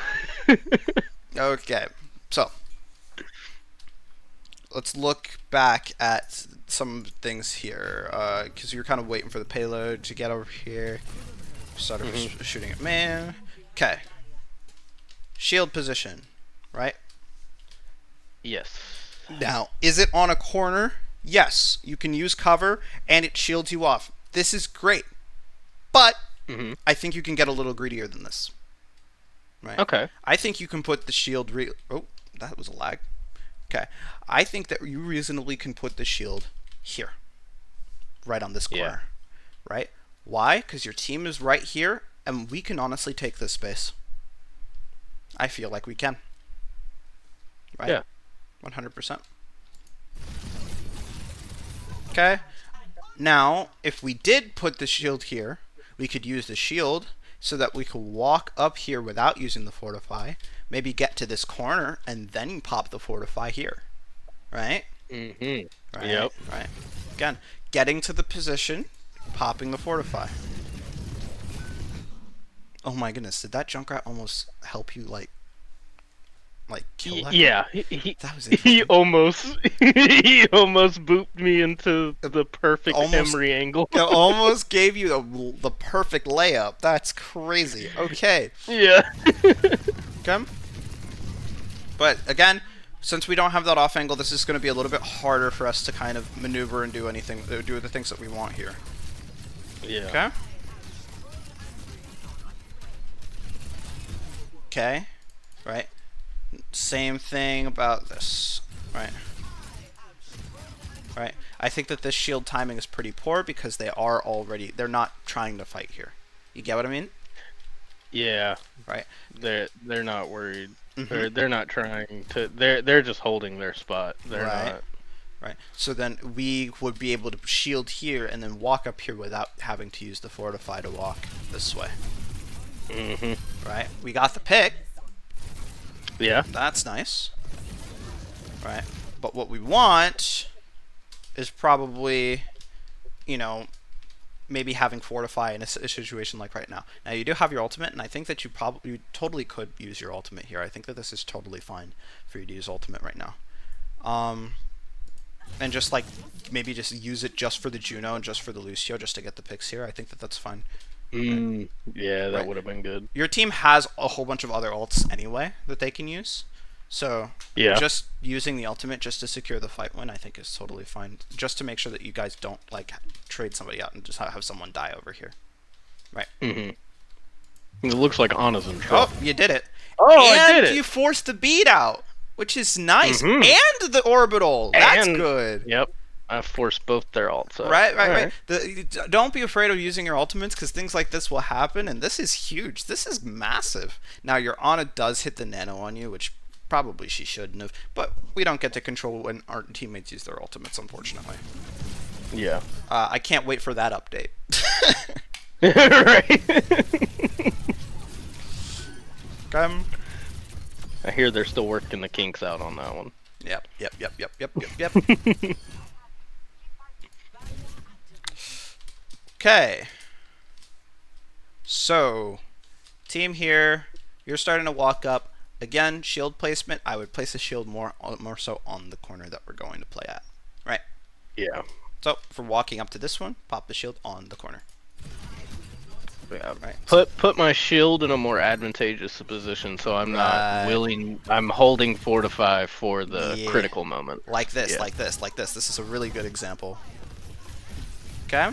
Okay. So, let's look back at some things here, because you're kind of waiting for the payload to get over here. Started Hmm. shooting at man. Okay. Shield position, right? Yes. Now, is it on a corner? Yes. You can use cover, and it shields you off. This is great. But Hmm. I think you can get a little greedier than this, right? Okay. I think you can put the shield. Oh, that was a lag. Okay. I think that you reasonably can put the shield here, right on this Yeah. corner, right? Why? Because your team is right here, and we can honestly take this space. I feel like we can, right? Yeah. 100%. Okay. Now, if we did put the shield here, we could use the shield so that we could walk up here without using the fortify, maybe get to this corner, and then pop the fortify here. Right? Hmm. Right, Yep. right. Again, getting to the position, popping the fortify. Oh my goodness, did that Junkrat almost help you, like kill that guy? Yeah. That was He interesting. almost he almost booped me into It the perfect almost Emery angle. it almost gave you the perfect layup. That's crazy. Okay. Yeah. Okay. But again, since we don't have that off angle, this is going to be a little bit harder for us to kind of maneuver and do anything, do the things that we want here. Yeah. Okay. Okay. Right. Same thing about this. Right. Right. I think that this shield timing is pretty poor because they're not trying to fight here. You get what I mean? Yeah. Right. They're not worried. Mm-hmm. They're not trying to. They're just holding their spot. They're Right. not. Right. So then we would be able to shield here and then walk up here without having to use the fortify to walk this way. Hmm. Right. We got the pick. Yeah. That's nice. Right. But what we want is probably, you know, maybe having fortify in a situation like right now. Now you do have your ultimate, and I think that you totally could use your ultimate here. I think that this is totally fine for you to use ultimate right now. And just like maybe just use it just for the Juno and just for the Lucio just to get the picks here. I think that that's fine. Right. Yeah, that Right. would have been good. Your team has a whole bunch of other ults anyway that they can use. So Yeah. just using the ultimate just to secure the fight win, I think is totally fine. Just to make sure that you guys don't like trade somebody out and just have someone die over here. Right. Hmm. It looks like Anna's in Oh, trouble. you did it. Oh, I did And it. you forced the beat out, which is nice. Hmm. And the orbital. That's And good. yep, I forced both their alts out. Right, right, All right. right. Don't be afraid of using your ultimates because things like this will happen, and this is huge. This is massive. Now, your Ana does hit the nano on you, which probably she shouldn't have, but we don't get to control when our teammates use their ultimates, unfortunately. Yeah. I can't wait for that update. Right. Okay. I hear they're still working the kinks out on that one. Yep, yep, yep, yep, yep, yep, yep. Okay. So, team here, you're starting to walk up. Again, shield placement. I would place a shield more so on the corner that we're going to play at. Right. Yeah. So, for walking up to this one, pop the shield on the corner. Yeah. Right. Put my shield in a more advantageous position, so I'm Right. not willing. I'm holding fortify for the Yeah. critical moment. Like this, Yeah. like this, like this. This is a really good example. Okay.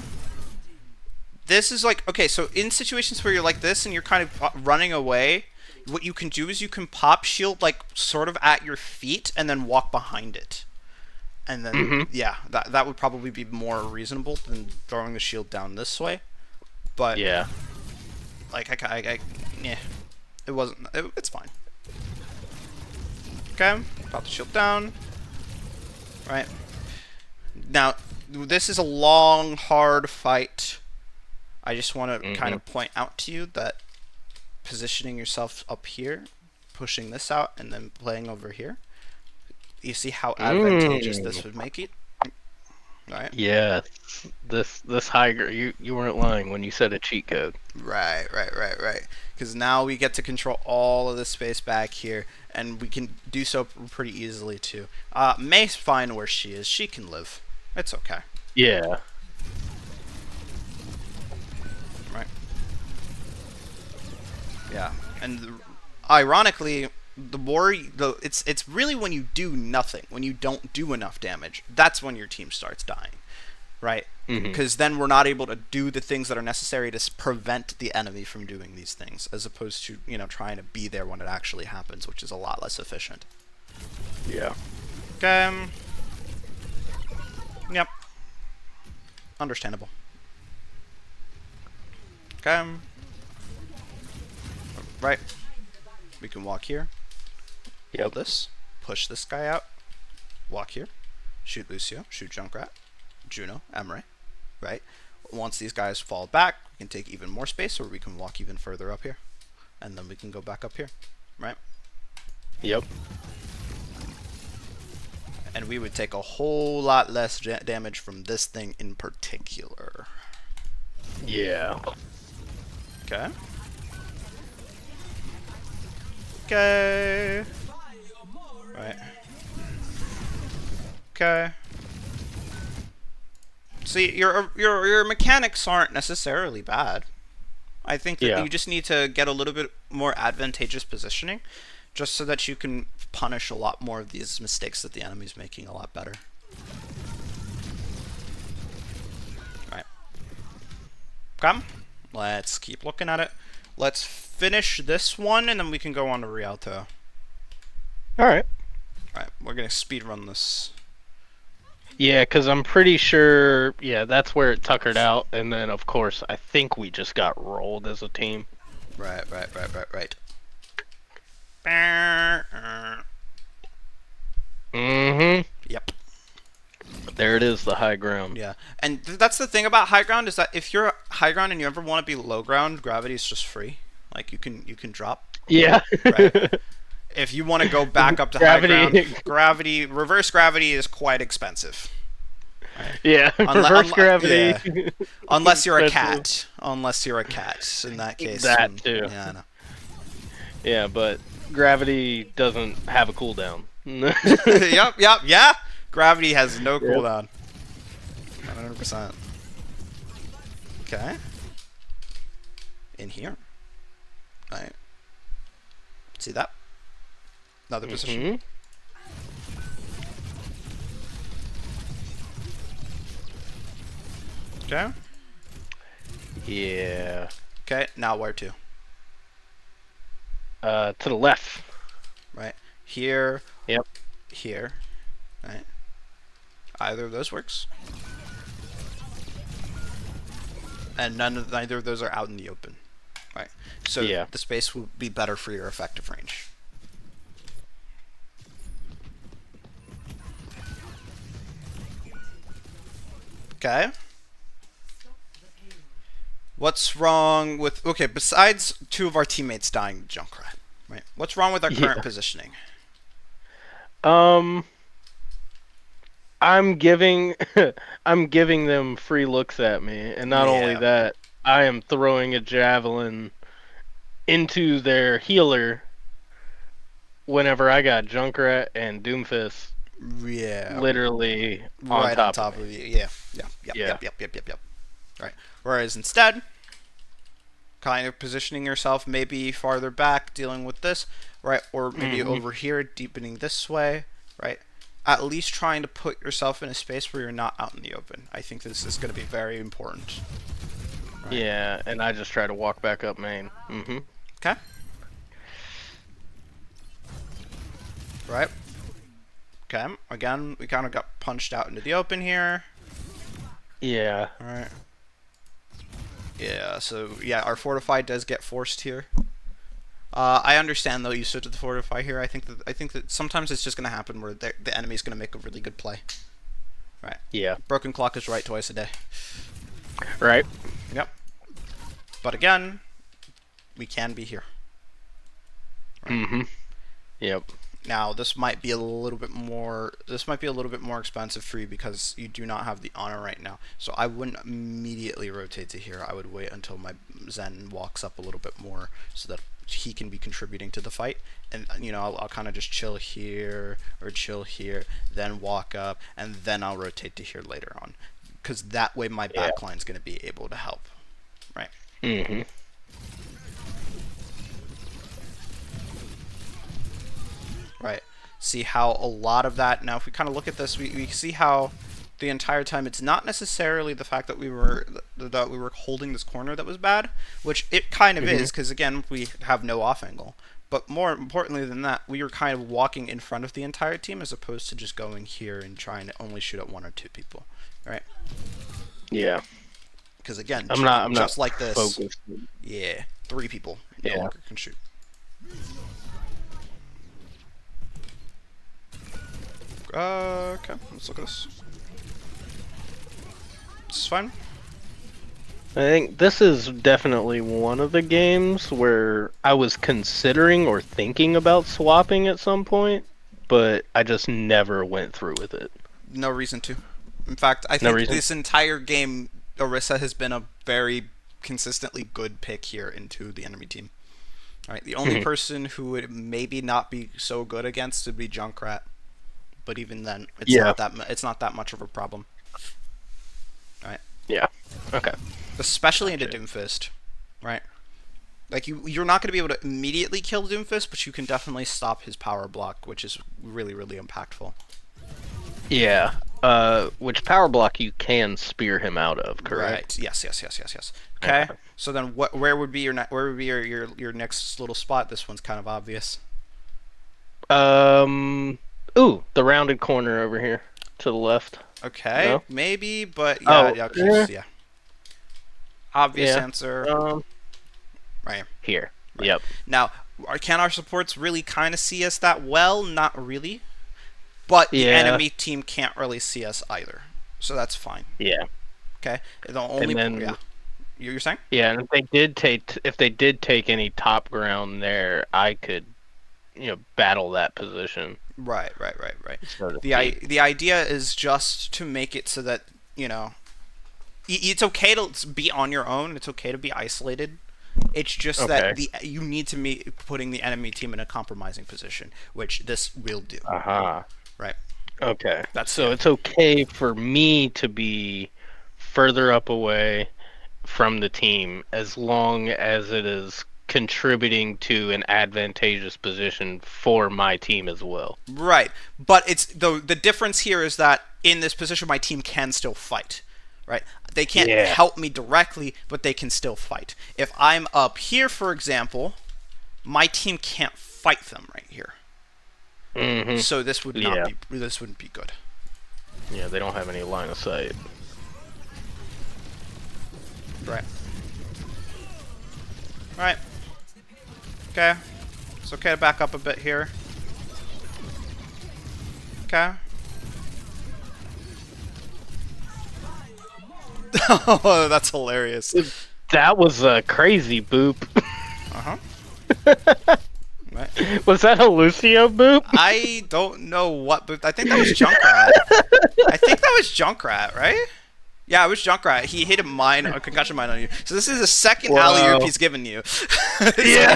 This is like, okay, so in situations where you're like this and you're kind of running away, what you can do is you can pop shield like sort of at your feet and then walk behind it. And then, Hmm. yeah, that would probably be more reasonable than throwing the shield down this way. But, Yeah. like, yeah, it wasn't, it's fine. Okay, pop the shield down. Right. Now, this is a long, hard fight. I just want to kind of point out to you that positioning yourself up here, pushing this out, and then playing over here, you see how advantageous this would make it? Right? Yeah. this high you weren't lying when you said a cheat code. Right. Because now we get to control all of the space back here, and we can do so pretty easily too. May's fine where she is. She can live. It's okay. Yeah. Right. Yeah. And ironically, the more it's really when you do nothing, when you don't do enough damage, that's when your team starts dying. Right? Because then we're not able to do the things that are necessary to prevent the enemy from doing these things, as opposed to, trying to be there when it actually happens, which is a lot less efficient. Yeah. Okay. Yep. Understandable. Okay. Right. We can walk here. Hold this. Push this guy out. Walk here. Shoot Lucio. Shoot Junkrat. Juno, Emre, right? Once these guys fall back, we can take even more space, or we can walk even further up here, and then we can go back up here, right? Yep. And we would take a whole lot less damage from this thing in particular. Yeah. Okay. Okay. Right. Okay. See, your mechanics aren't necessarily bad. I think that you just need to get a little bit more advantageous positioning, just so that you can punish a lot more of these mistakes that the enemy's making a lot better. Right. Come. Let's keep looking at it. Let's finish this one, and then we can go on to Rialto. Alright. Alright, we're gonna speed run this. Yeah, because I'm pretty sure, that's where it tuckered out, and then, of course, I think we just got rolled as a team. Right. Mm-hmm. Yep. There it is, the high ground. Yeah, and that's the thing about high ground, is that if you're high ground and you ever want to be low ground, gravity is just free. Like, you can drop. Yeah. Right. If you want to go back up to high ground, reverse gravity is quite expensive. Right? Yeah, reverse gravity. Yeah. Unless you're a cat. Unless you're a cat. In that case. That too. Yeah, I know. Yeah, but gravity doesn't have a cooldown. Yep. Gravity has no cooldown. 100%. Okay. In here. Right. See that? Another position. Okay. Yeah. Okay, now where to? To the left. Right. Here. Yep. Here. Right. Either of those works. And neither of those are out in the open. Right. So the space will be better for your effective range. Okay. What's wrong with... Okay, besides two of our teammates dying to Junkrat, right? What's wrong with our current positioning? I'm giving I'm giving them free looks at me, and not only that, I am throwing a javelin into their healer whenever I got Junkrat and Doomfist. Yeah. Literally right on top of you. Yeah. Yep. Right. Whereas instead, kind of positioning yourself maybe farther back, dealing with this, right? Or maybe over here, deepening this way, right? At least trying to put yourself in a space where you're not out in the open. I think this is going to be very important. Right? Yeah, and I just try to walk back up main. Okay. Right. Okay. Again, we kind of got punched out into the open here. Yeah. Alright. Yeah, so, our fortify does get forced here. I understand, though, you switch to the fortify here. I think that sometimes it's just going to happen where the enemy's going to make a really good play. Right. Yeah. Broken clock is right twice a day. Right. Yep. But again, we can be here. Right. Yep. Now, this might be a little bit more. This might be a little bit more expensive for you because you do not have the honor right now. So I wouldn't immediately rotate to here. I would wait until my Zen walks up a little bit more so that he can be contributing to the fight. And I'll kind of just chill here or chill here, then walk up, and then I'll rotate to here later on, because that way my Yeah. backline's going to be able to help, right? Mm-hmm. Right. See how a lot of that, now if we kind of look at this, we see how the entire time it's not necessarily the fact that we were holding this corner that was bad, which it kind of Mm-hmm. is, because again we have no off angle. But more importantly than that, we were kind of walking in front of the entire team as opposed to just going here and trying to only shoot at one or two people, right? Yeah. Because again, I'm not just like this, focused. yeah, three people no Yeah. longer can shoot. Okay, let's look at this. This is fine. I think this is definitely one of the games where I was considering or thinking about swapping at some point, but I just never went through with it. No reason to. In fact, I No think reason. this entire game, Orisa has been a very consistently good pick here into the enemy team. All right, the only Mhm. person who would maybe not be so good against would be Junkrat, but even then, Yeah. it's not that much of a problem. All right, Yeah. Okay. especially into Gotcha. Doomfist, right? Like you're not going to be able to immediately kill Doomfist, but you can definitely stop his power block, which is really really impactful. Yeah. Which power block you can spear him out of, correct? Right. Yes. Yes. Yes. Yes. Yes. Okay. Okay. So then, where would be where would be your next little spot? This one's kind of obvious. Um. Ooh, the rounded corner over here to the left. Okay. No. Maybe, but yeah. Oh. Yeah. Okay, yeah. Obvious Yeah. answer. Um. Right here. Here. Right. Yep. Now, can our supports really kind of see us that well? Not really. But the Yeah. enemy team can't really see us either, so that's fine. Yeah. Okay. The only And yeah. then You're saying? yeah, and if they did take any top ground there, I could, battle that position, Right. Right. Right. Right. so to The speak. the idea is just to make it so that it's okay to be on your own. It's okay to be isolated. It's just Okay. that you need to be putting the enemy team in a compromising position, which this will do. Uh-huh. Right. Okay. That's So it's okay for me to be further up away from the team as long as it is contributing to an advantageous position for my team as well. right. But it's the difference here is that in this position, my team can still fight. Right. They can't Yeah. help me directly, but they can still fight. If I'm up here, for example, my team can't fight them right here. Mm-hmm. So Yeah. this wouldn't be good. Yeah, they don't have any line of sight. Right. Right. Okay. It's okay to back up a bit here. Okay. Oh, that's hilarious. That was a crazy boop. Uh huh. Right. Was that a Lucio boop? I don't know what, but I think that was Junkrat. I think that was Junkrat, right? Yeah, it was Junkrat. He hit a concussion mine on you. So this is the second alley oop he's given you. Yeah.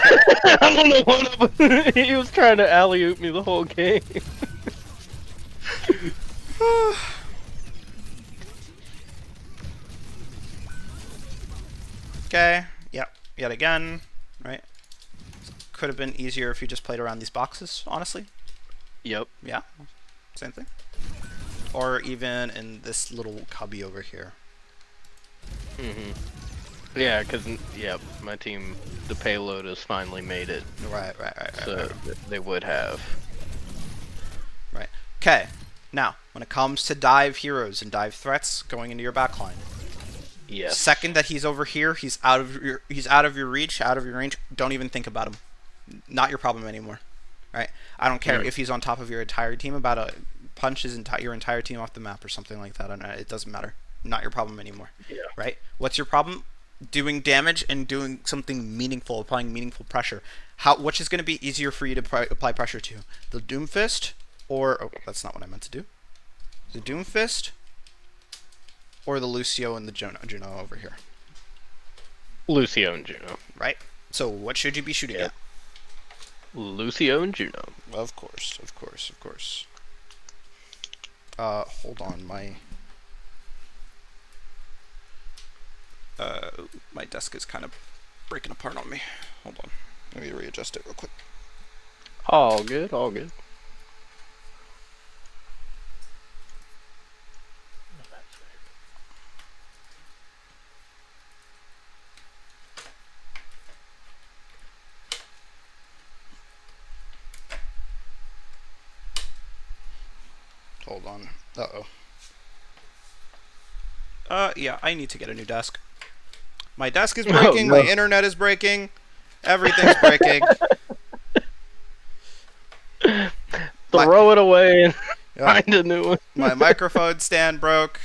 I don't know what he was trying to alley oop me the whole game. Okay. Yep. Yet again. Right. Could have been easier if you just played around these boxes, honestly. Yep. Yeah. Same thing. Or even in this little cubby over here. Mm-hmm. Yeah, because, yep, my team, the payload has finally made it. Right. So they would have. Right. Okay. Now, when it comes to dive heroes and dive threats going into your backline, Yes. second that he's over here, he's out of your reach, out of your range. Don't even think about him. Not your problem anymore. Right? I don't care if he's on top of your entire team. About a punch your entire team off the map or something like that. It doesn't matter. Not your problem anymore. Yeah. Right? What's your problem? doing damage and doing something meaningful, applying meaningful pressure. Which is going to be easier for you to apply pressure to? The Doomfist, or that's not what I meant to do. The Doomfist, or the Lucio and the Juno over here, Lucio and Juno. right? So what should you be shooting Yeah. at? Lucio and Juno. Of course, of course, of course. Hold on, my desk is kind of breaking apart on me. Hold on, let me readjust it real quick. All good, all good. Hold on. Uh-oh. Yeah, I need to get a new desk. My desk is breaking, Oh, my no. internet is breaking, everything's breaking. My, Throw it away and yeah, find a new one. my microphone stand broke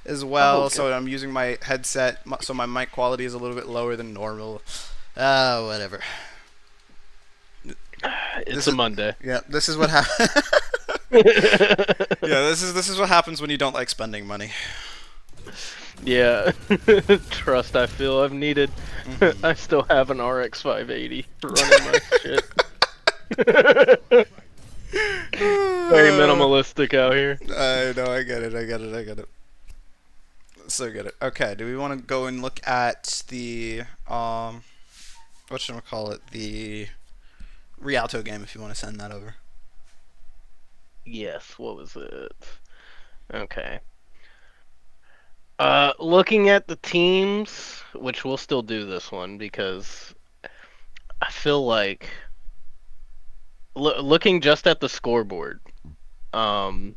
as Oh, well, okay. so I'm using my headset, so my mic quality is a little bit lower than normal. Whatever. It's This a is Monday. Yeah, this is what happens. Yeah, this is what happens when you don't like spending money. Yeah. Trust I feel I've needed. Hmm. I still have an RX 580 running my shit. Very minimalistic out here. I know, I get it, I get it, I get it. So get it. Okay, do we want to go and look at the what should we call it? The Rialto game, if you want to send that over. Yes, what was it? Okay. Looking at the teams, which we'll still do this one because I feel like looking just at the scoreboard. Um,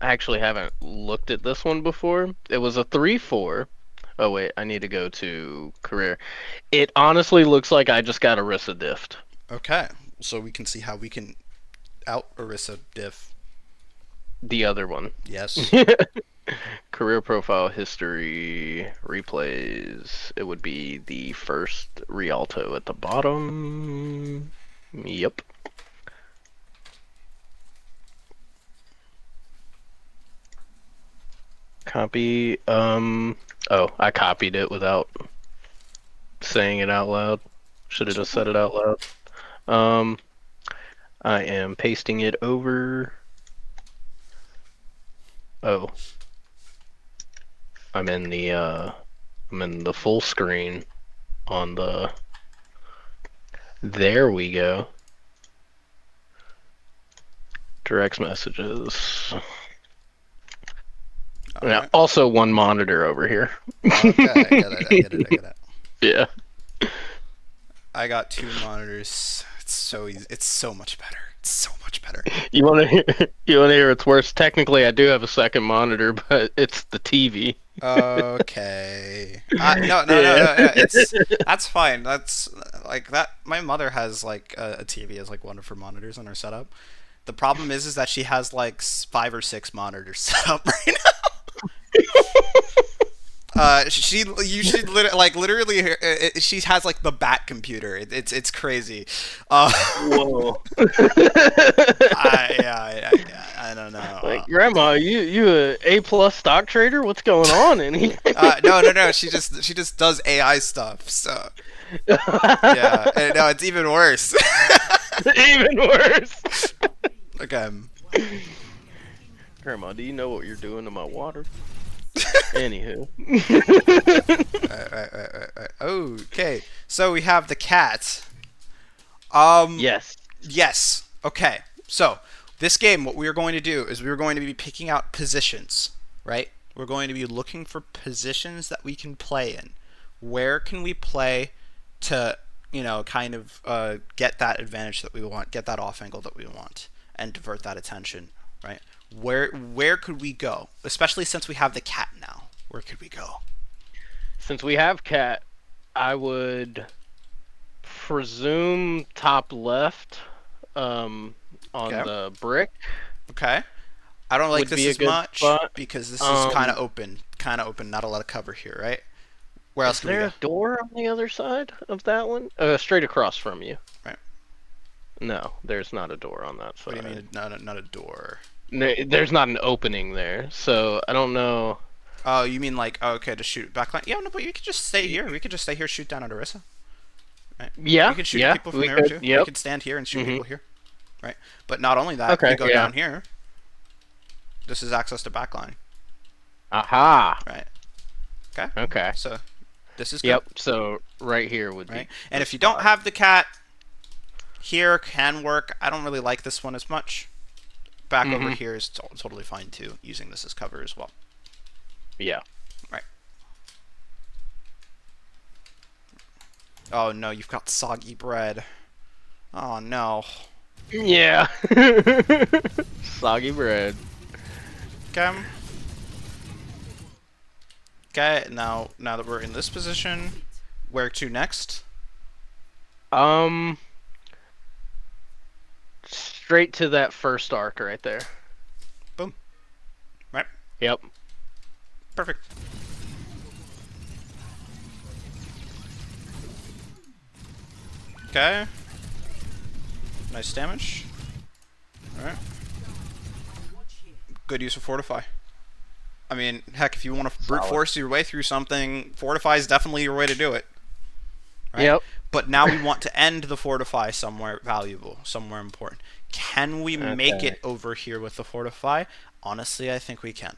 I actually haven't looked at this one before. It was a 3-4. Oh wait, I need to go to career. It honestly looks like I just got Orisa diffed. Okay, so we can see how we can out Orisa diff. The other one. Yes. Career profile history replays. It would be the first Rialto at the bottom. Yep. Copy. Oh, I copied it without saying it out loud. Should have That's just okay. said it out loud. Um, I am pasting it over. Oh, I'm in the full screen on the. There we go. Direct messages. All Yeah, right. also one monitor over here. Okay, I get it. I get it. I get it. Yeah. I got two monitors. It's so easy. It's so much better. It's so much better. You want to hear? You want to hear it's worse? Technically, I do have a second monitor, but it's the TV. Okay. No, no, no, Yeah. no, no. It's That's fine. That's like that. My mother has like a TV as like one of her monitors on her setup. The problem is that she has like 5 or 6 monitors set up right. She you should literally she has like the bat computer. It's crazy. Whoa. I don't know. Like, Grandma, you a plus stock trader? What's going on in here? No, no, no. She just does AI stuff. So yeah, and, no, it's even worse. Even worse. Okay. Grandma, do you know what you're doing to my water? Anywho. Okay. So we have the cat. Um. Yes. Yes. Okay. So this game, what we are going to do is we are going to be picking out positions, right? We're going to be looking for positions that we can play in. Where can we play to, kind of get that advantage that we want, get that off angle that we want, and divert that attention, right? Where could we go? Especially since we have the cat now. Where could we go? Since we have cat, I would presume top left on Okay. the brick Okay. I don't like would this be a as good much spot. because this is Um, kind of open, not a lot of cover here, right? Where else Is can we there go? a door on the other side of that one? Straight across from you. Right. No, there's not a door on that What do you side. mean not a door? No, there's not an opening there, so I don't know. Oh, you mean like okay to shoot backline? Yeah, no, but you could just stay here. We could just stay here, shoot down at Orisa. Right. We Yeah, could shoot at yeah, people from we there could. too. We Yep. could stand here and shoot Mhm. people here. Right. But not only that, if we Okay. go Yeah. down here, this is access to backline. Aha. Right. Okay. Okay. So this is good. Yep. So right here would Right. be And the if you don't spot. have the cat, here can work. I don't really like this one as much. Back over Mhm. here is totally fine too, using this as cover as well. Yeah. Right. Oh no, you've got soggy bread. Oh no. Yeah. Soggy bread. Okay. Okay, now that we're in this position, where to next? Um, straight to that first arc right there. Boom. Right. Yep. Perfect. Okay. Nice damage. Alright. Good use of Fortify. I mean, heck, if you want to brute force your way through something, Fortify is definitely your way to do it. Right? Yep. But now we want to end the Fortify somewhere valuable, somewhere important. Can we make Okay. it over here with the Fortify? Honestly, I think we can.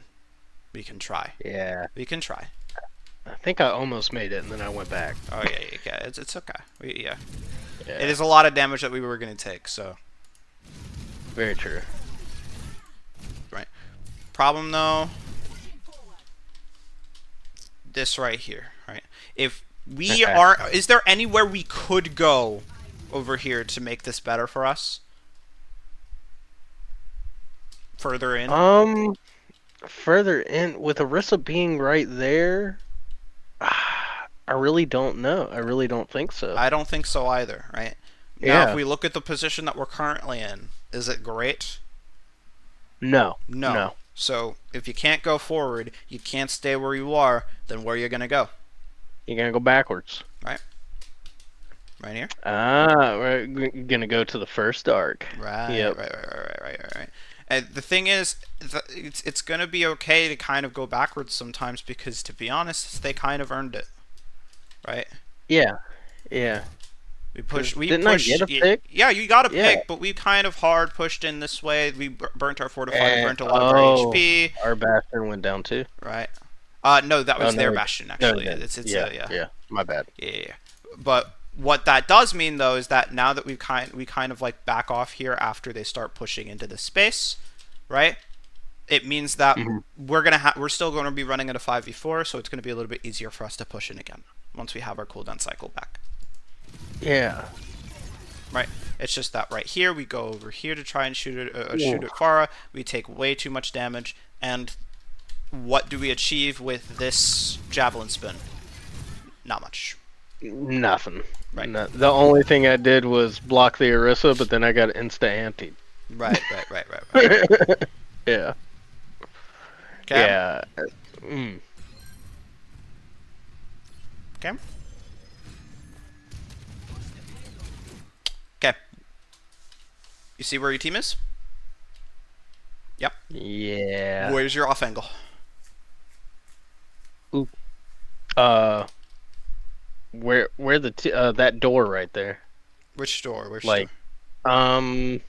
We can try. Yeah. We can try. I think I almost made it, and then I went back. Oh yeah. It's okay. Yeah. Yeah. It is a lot of damage that we were going to take, so. Very true. Right. Problem though, this right here, right? If we Okay. are, is there anywhere we could go over here to make this better for us? Further in? Further in with Orisa being right there, I really don't know. I really don't think so. I don't think so either, right? Now, Yeah. if we look at the position that we're currently in, is it great? No. No. No. So, if you can't go forward, you can't stay where you are, then where are you going to go? You're gonna go backwards. Right here? We're gonna go to the first arc. Right, Yep. right. And the thing is, it's going to be okay to kind of go backwards sometimes because, to be honest, they kind of earned it. Right? Yeah. Yeah. Didn't I get a pick? Yeah, you got a Yeah. pick, but we kind of hard pushed in this way. We burnt our fortify, we And, burnt a lot of our HP. Our Bastion went down too. Right? No, that was their bastion actually. No, It's yeah. My bad. Yeah. But what that does mean though is that now that we kind of like back off here after they start pushing into the space, right? It means that we're still going to be running at a 5v4, so it's going to be a little bit easier for us to push in again once we have our cooldown cycle back. Yeah. Right. It's just that right here we go over here to try and shoot at Farah. We take way too much damage, and what do we achieve with this javelin spin? Not much. Nothing. Right. The only thing I did was block the Orisa, but then I got insta-antied. Right. Yeah. Okay. Yeah. Okay. Okay. You see where your team is? Yep. Yeah. Where's your off angle? Ooh. Where that door right there? Which door? Which Like, door?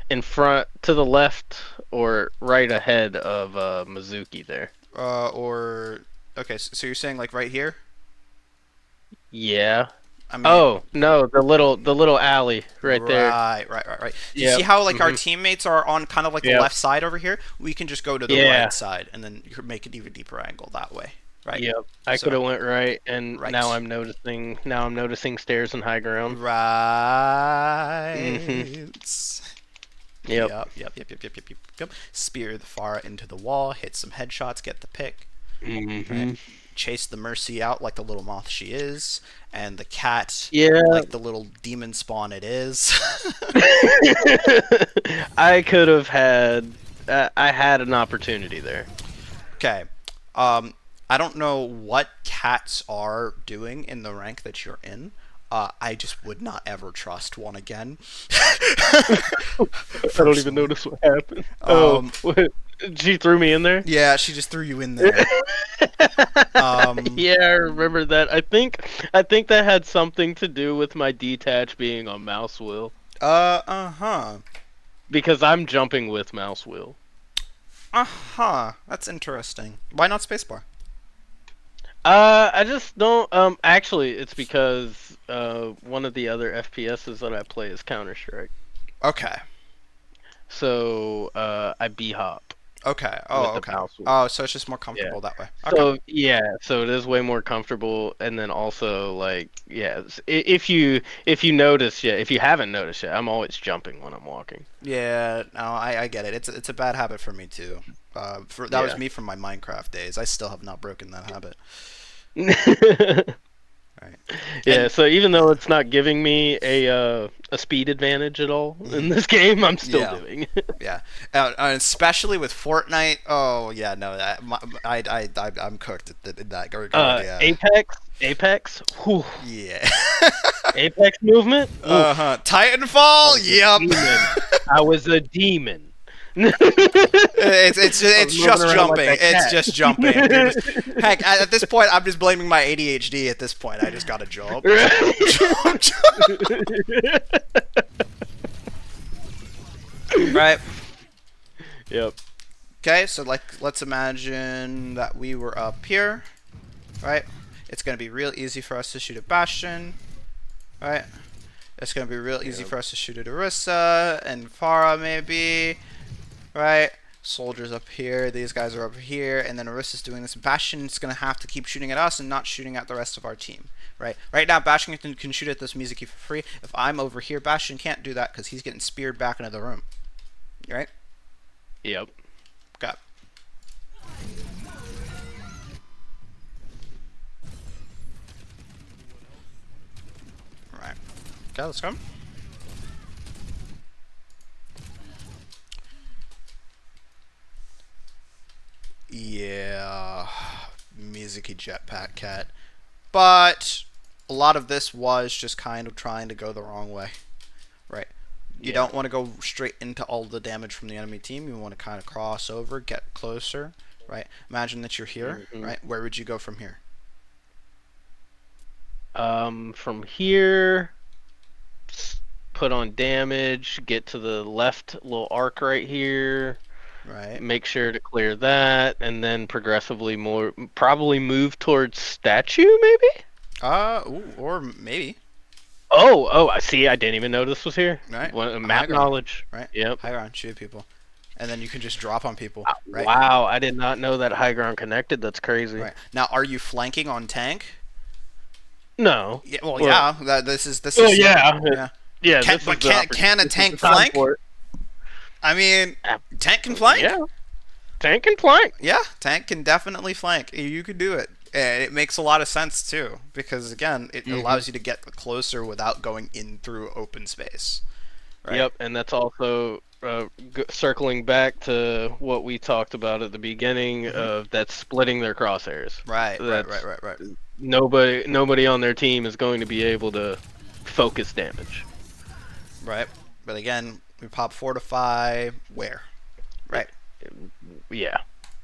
in front to the left or right ahead of Mizuki there. Okay, so you're saying like right here? Yeah. I mean, Oh no, the little alley right there. Right. Do you Yep. see how like our teammates are on kind of like the Yep. left side over here? We can just go to the Yeah. right side and then you could make it even deeper angle that way. Right. Yep. I So- could have went right, and Right. now I'm noticing stairs and high ground. Right. Yep. Yep. Spear the Farah into the wall, hit some headshots, get the pick. Right. Chase the Mercy out like the little moth she is, and the cat Yeah. like the little demon spawn it is. I could have had. I had an opportunity there. Okay. I don't know what cats are doing in the rank that you're in. I just would not ever trust one again. I don't even Personally. notice what happened. Oh, Um, what? She threw me in there. yeah, she just threw you in there. Um, Yeah, I remember that. I think that had something to do with my detach being on mouse wheel uh-huh. because I'm jumping with mouse wheel. Uh-huh. That's interesting. Why not spacebar? I just don't. Actually, it's because one of the other FPSs that I play is Counter Strike, Okay. so I b hop Okay. with Oh, the okay. mouse wheel. Oh, so it's just more Yeah. comfortable that way. Okay. So it is way more comfortable, and then also like yeah, if you notice yet, if you haven't noticed yet, I'm always jumping when I'm walking. Yeah, no, I get it. It's a bad habit for me too. That was Yeah. me from my Minecraft days. I still have not broken that habit. Right. Yeah, And so even though yeah. it's not giving me a speed advantage at all in Hmm. this game, I'm still Yeah. doing it. Yeah. And especially with Fortnite. Oh yeah, no, I'm cooked at that regard. Yeah. Apex, whew, Yeah. Apex movement, woof. Uh-huh. I Titanfall. was a Yep. demon. I was a demon. I was It's moving just around like jumping. a It's cat. just jumping. You're just heck at this point. I'm just blaming my ADHD. At this point, I just gotta jump, jump, jump, jump. Right. Yep. Okay. So like, let's imagine that we were up here. Right. It's gonna be real easy for us to shoot a Bastion. Right. It's gonna be real easy Yep. for us to shoot at Orisa and Farah maybe. Right. Soldiers up here, these guys are up here, and then Orisa's doing this. Bastion's gonna have to keep shooting at us and not shooting at the rest of our team, right? Right now, Bastion can shoot at this Mizuki for free. If I'm over here, Bastion can't do that because he's getting speared back into the room, right? Yep. Got right. Okay, let's go. Yeah, Mizuki Jetpack Cat, but a lot of this was just kind of trying to go the wrong way. Right. You Yeah. don't want to go straight into all the damage from the enemy team. You want to kind of cross over, get closer, right? Imagine that you're here, Hmm. right? Where would you go from here? From here, put on damage, get to the left little arc right here, Right. make sure to clear that, and then progressively more, probably move towards statue, maybe? Ooh, or maybe, Oh, I see. I didn't even know this was here. right? High Map ground, knowledge. right? Yep. High ground, shoot people, and then you can just drop on people, right? Wow, I did not know that high ground connected. That's crazy. Right. Now, are you flanking on tank? No. Yeah. Well, Well, yeah. This well, is yeah. yeah. Yeah, Can this is but the can a this is the tank time flank? for it. I mean, Uh, tank can flank. Yeah, tank and flank. Yeah, tank can definitely flank. You could do it. And it makes a lot of sense too, because again, it Hmm. allows you to get closer without going in through open space. Right. Yep, and that's also circling back to what we talked about at the beginning Hmm. of that's splitting their crosshairs. Right. Right. Right. That's Right. Right. nobody on their team is going to be able to focus damage. Right. But again, we pop fortify where? Right. Yeah,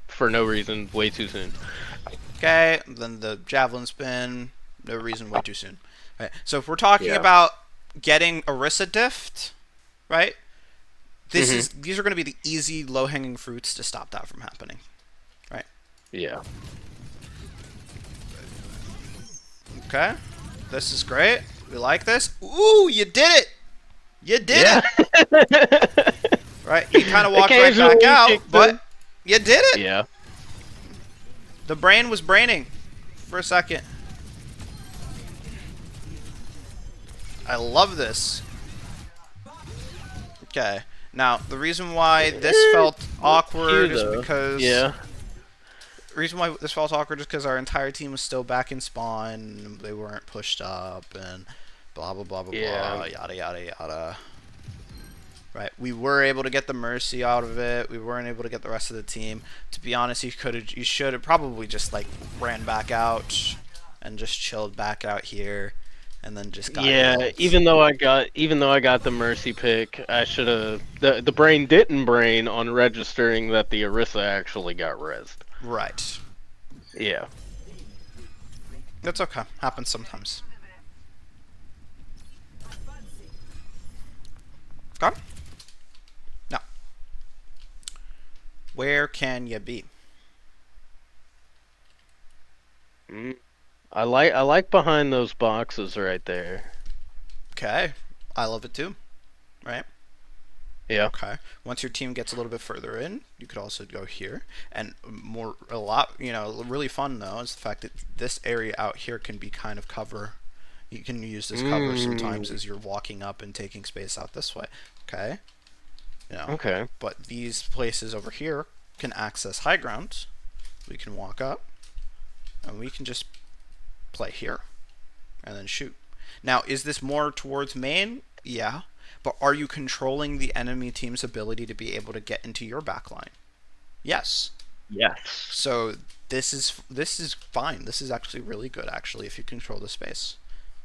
for no reason, way too soon. Okay. Then the javelin spin. No reason. Way too soon. Right. So if we're talking Yeah. about getting Orisa diffed, right? Hmm. These are going to be the easy, low-hanging fruits to stop that from happening. Right. Yeah. Okay. This is great. We like this. Ooh, you did it! You did Yeah. it! Right? You kind of walked right Occasionally back out, kicked in. but you did it! Yeah. The brain was braining for a second. I love this. Okay. Now, the reason why this felt awkward is because... Yeah. The reason why this felt awkward is because our entire team was still back in spawn. They weren't pushed up and blah, blah, blah, blah, Yeah. blah, yada, yada, yada. Right. We were able to get the Mercy out of it. We weren't able to get the rest of the team. To be honest, you should have probably just like ran back out and just chilled back out here and then just got Yeah, healed. even though I got the mercy pick, I should have the brain didn't brain on registering that the Orisa actually got rezzed. Right. Yeah. That's okay. Happens sometimes. Got it? Now, where can you be? Mm. I like behind those boxes right there. Okay. I love it too. Right? Yeah. Okay. Once your team gets a little bit further in, you could also go here. And a lot, really fun though is the fact that this area out here can be kind of cover. You can use this cover sometimes Mm. as you're walking up and taking space out this way. Okay. Okay. But these places over here can access high ground. We can walk up and we can just play here and then shoot. Now, is this more towards main? Yeah. But are you controlling the enemy team's ability to be able to get into your backline? Yes. Yes. So this is fine. This is actually really good actually if you control the space.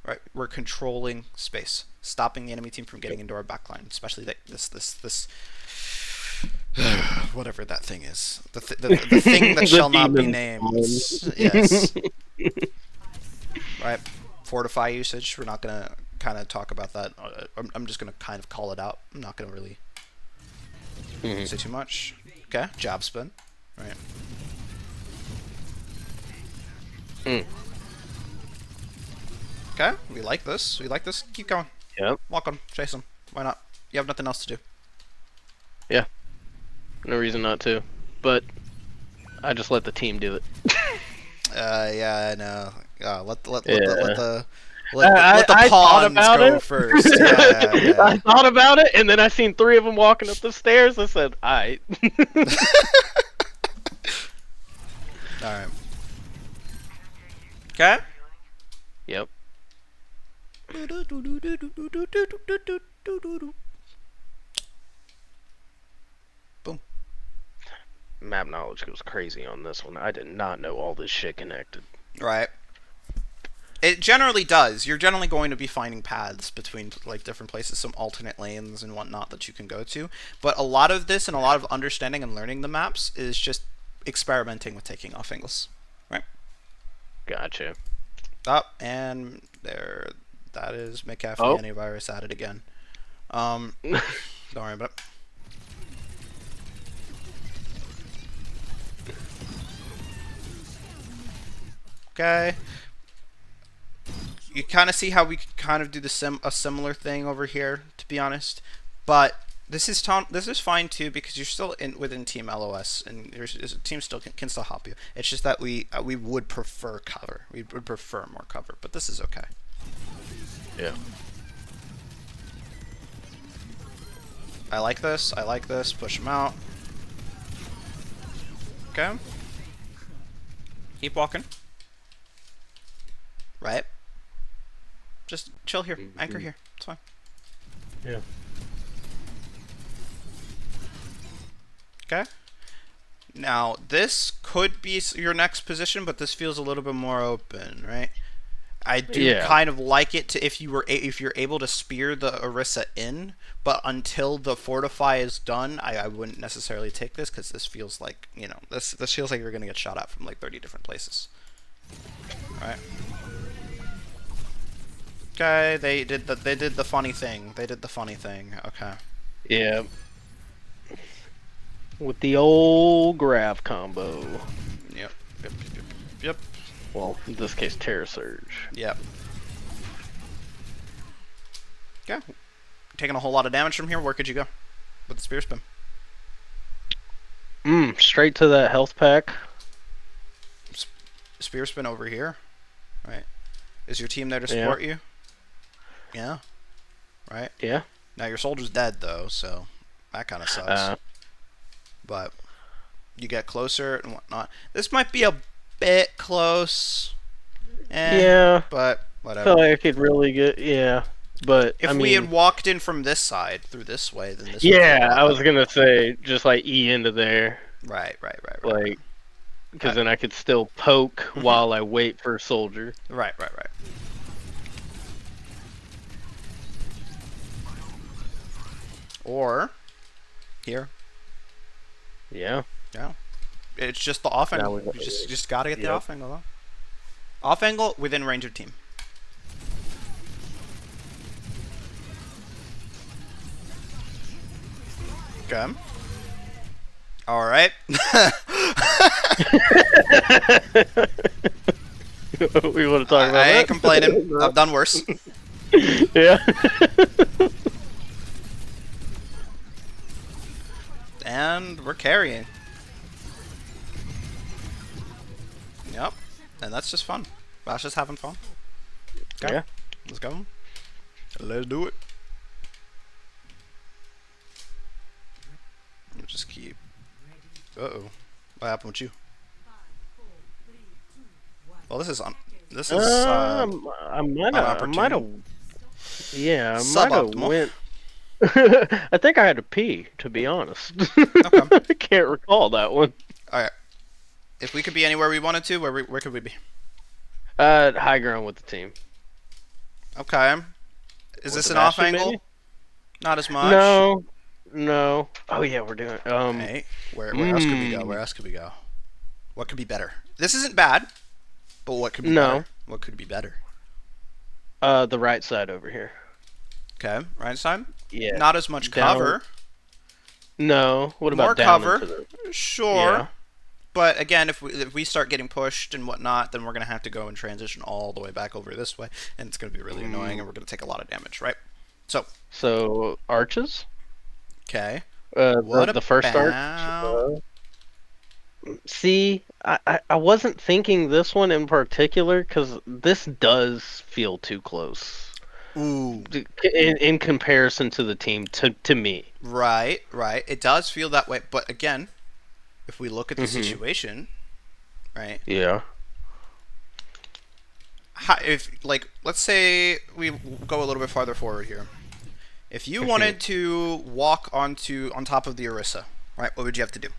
Right? We're controlling space, stopping the enemy team from getting into our backline, especially this whatever that thing is. The thing that shall not be named. Yes. Right? Fortify usage. We're not going to kind of talk about that. I'm just going to kind of call it out. I'm not going to really say too much. Okay, jab spin. Right. Mm. Okay, we like this. We like this. Keep going. Yep. Walk on. Chase them. Why not? You have nothing else to do. Yeah. No reason not to. But I just let the team do it. Yeah, I know. Yeah. Let the I thought pawns about go it. first. Yeah. I thought about it, and then I seen three of them walking up the stairs. I said, "Alright." All right. Okay. Yep. Boom. Map knowledge goes crazy on this one. I did not know all this shit connected. Right. It generally does. You're generally going to be finding paths between like different places, some alternate lanes and whatnot that you can go to. But a lot of this and a lot of understanding and learning the maps is just experimenting with taking off angles. Right. Gotcha. Up and there. That is McAfee Oh. antivirus at it again. Don't worry about it. Okay. You kind of see how we could kind of do a similar thing over here, to be honest. But this is fine too because you're still within Team LOS and your team still can still help you. It's just that we would prefer cover. We would prefer more cover, but this is okay. Yeah. I like this. I like this. Push him out. Okay. Keep walking. Right. Just chill here. Anchor here. It's fine. Yeah. Okay. Now, this could be your next position, but this feels a little bit more open, right? I do kind of like it to if you're able to spear the Orisa in, but until the fortify is done, I wouldn't necessarily take this because this feels like this feels like you're gonna get shot at from like 30 different places. All right. Okay, they did the funny thing. They did the funny thing. Okay. Yeah. With the old grab combo. Yep. Yep. Well, in this case, Terror Surge. Yep. Okay. Taking a whole lot of damage from here. Where could you go with the spear spin? Straight to that health pack. Spear spin over here. Right. Is your team there to support you? Yeah. Right? Yeah. Now your soldier's dead though, so that kind of sucks. But you get closer and whatnot. This might be a bit close. Yeah. But whatever. I feel like I could really get. Yeah. But I If we mean, had walked in from this side through this way, then this would feel a yeah, lot I was better. gonna say just like E into there, Right, right, right, right, right. like because then I could still poke Mm-hmm. while I wait for a soldier. Right, right, right. Or here, Yeah. yeah. It's just the off Now angle. we. You just gotta get the Yep. off angle though. Off angle within range of team. Okay. All right. We want to talk I about ain't complaining. that? I've done worse. Yeah. And we're carrying. Yep. And that's just fun. That's just having fun. Okay. Yeah. Let's go. Let's do it. Just keep. Uh-oh. What happened with you? Well, this is on. This is I might have, unopportune. yeah, I might have Suboptimal. went. I think I had to pee, to be honest. Okay. I can't recall that one. All right. If we could be anywhere we wanted to, where could we be? High ground with the team. Okay. Is With this the an off Bastion, angle? maybe? Not as much. No, no. Oh yeah, we're doing. Right. Where else could we go? Where else could we go? What could be better? This isn't bad, but what could be No. better? What could be better? The right side over here. Okay. Right side. Yeah. Not as much Down. cover. No. What More about down cover. into the? Sure. Yeah. But again, if we start getting pushed and whatnot, then we're gonna have to go and transition all the way back over this way, and it's gonna be really annoying, and we're gonna take a lot of damage, right? So, So arches. okay. The What the first arch. about? See, I wasn't thinking this one in particular because this does feel too close Ooh, in comparison to the team to me. right, right. It does feel that way, but again, if we look at the Hmm. situation, right? Yeah. If like, let's say we go a little bit farther forward here. If you wanted to walk on top of the Orisa, right? What would you have to do?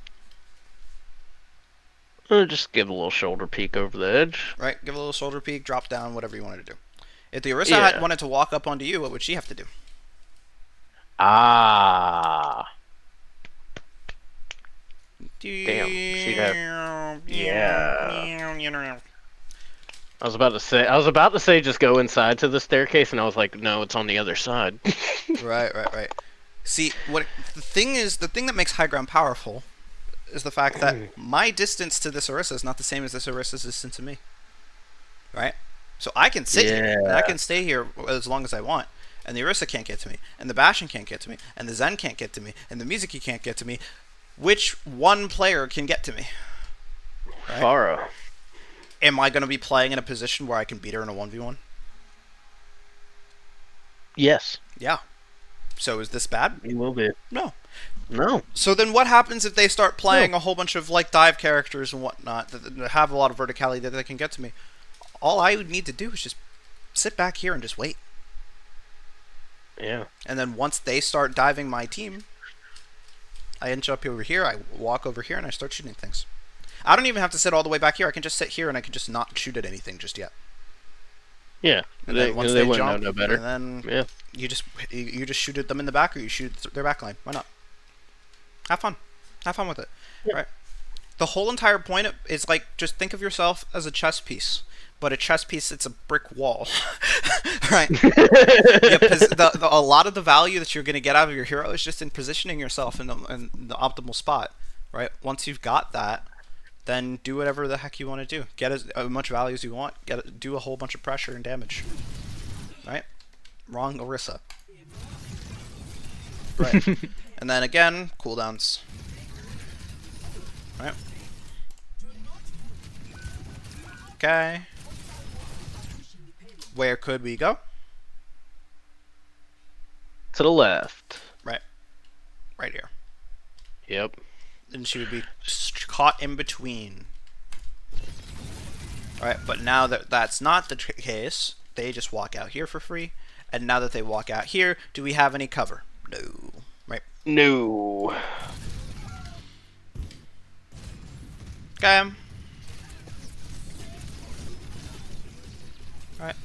Just give a little shoulder peek over the edge. Right? Give a little shoulder peek, drop down, whatever you wanted to do. If the Orisa had Yeah. wanted to walk up onto you, what would she have to do? Ah. Damn. She'd have. Yeah. I was about to say just go inside to the staircase, and I was like, no, it's on the other side. Right, right, right. See, what the thing is, the thing that makes high ground powerful is the fact that my distance to this Orisa is not the same as this Orisa's distance to me. Right? So I can sit here, and I Yeah. can stay here as long as I want, and the Orisa can't get to me, and the Bastion can't get to me, and the Zen can't get to me, and the Mizuki can't get to me. Which one player can get to me? Right? Farah. Am I going to be playing in a position where I can beat her in a 1v1? Yes. Yeah. So is this bad? You will be. No. No. So then what happens if they start playing a whole bunch of like dive characters and whatnot that have a lot of verticality that they can get to me? All I would need to do is just sit back here and just wait. Yeah. And then once they start diving my team, I inch up over here, I walk over here, and I start shooting things. I don't even have to sit all the way back here. I can just sit here and I can just not shoot at anything just yet. Yeah. And They, then once they they wouldn't jump, know no better. and then Yeah. you just shoot at them in the back, or you shoot at their back line. Why not? Have fun. Have fun with it. Yeah. Right. The whole entire point is like, just think of yourself as a chess piece, but a chess piece, it's a brick wall. Right? Yeah, because a lot of the value that you're going to get out of your hero is just in positioning yourself in the optimal spot. Right? Once you've got that, then do whatever the heck you want to do. Get as much value as you want. Do a whole bunch of pressure and damage. Right? Wrong Orisa. Right. And then again, cooldowns. Right. Okay. Where could we go? To the left. Right. Right here. Yep. And she would be caught in between. Alright, but now that that's not the case, they just walk out here for free, And now that they walk out here, do we have any cover? No. Right. No. Okay. Alright.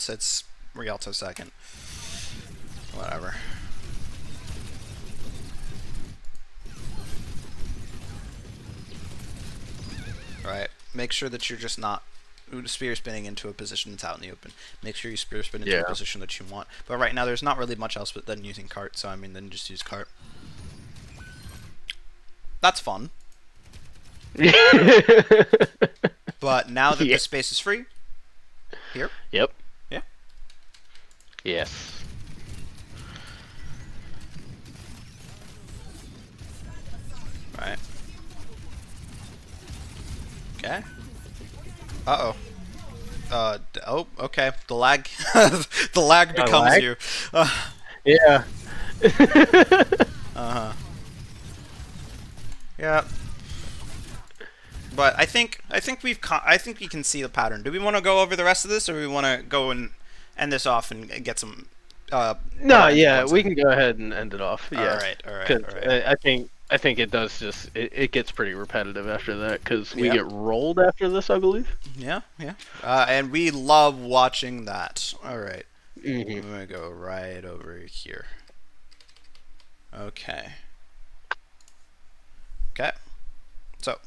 It's Rialto second. Whatever. Right. Make sure that you're just not spear spinning into a position that's out in the open. Make sure you spear spin into a position that you want. But right now, there's not really much else but then using cart. So I mean, then just use cart. That's fun. But now that the space is free, here. Yep. Yeah. Yes. Right. Okay. Uh-oh. Oh, okay. The lag. The lag becomes lag? you. Yeah. Uh-huh. Yeah. But I think we can see the pattern. Do we want to go over the rest of this, or do we want to go and end this off and get some? No, yeah, we can go ahead and end it off. Yeah. All right. All right. I think it does just it gets pretty repetitive after that because we get rolled after this, I believe. Yeah. And we love watching that. All right. Mm-hmm. I'm gonna go right over here. Okay. Okay. So,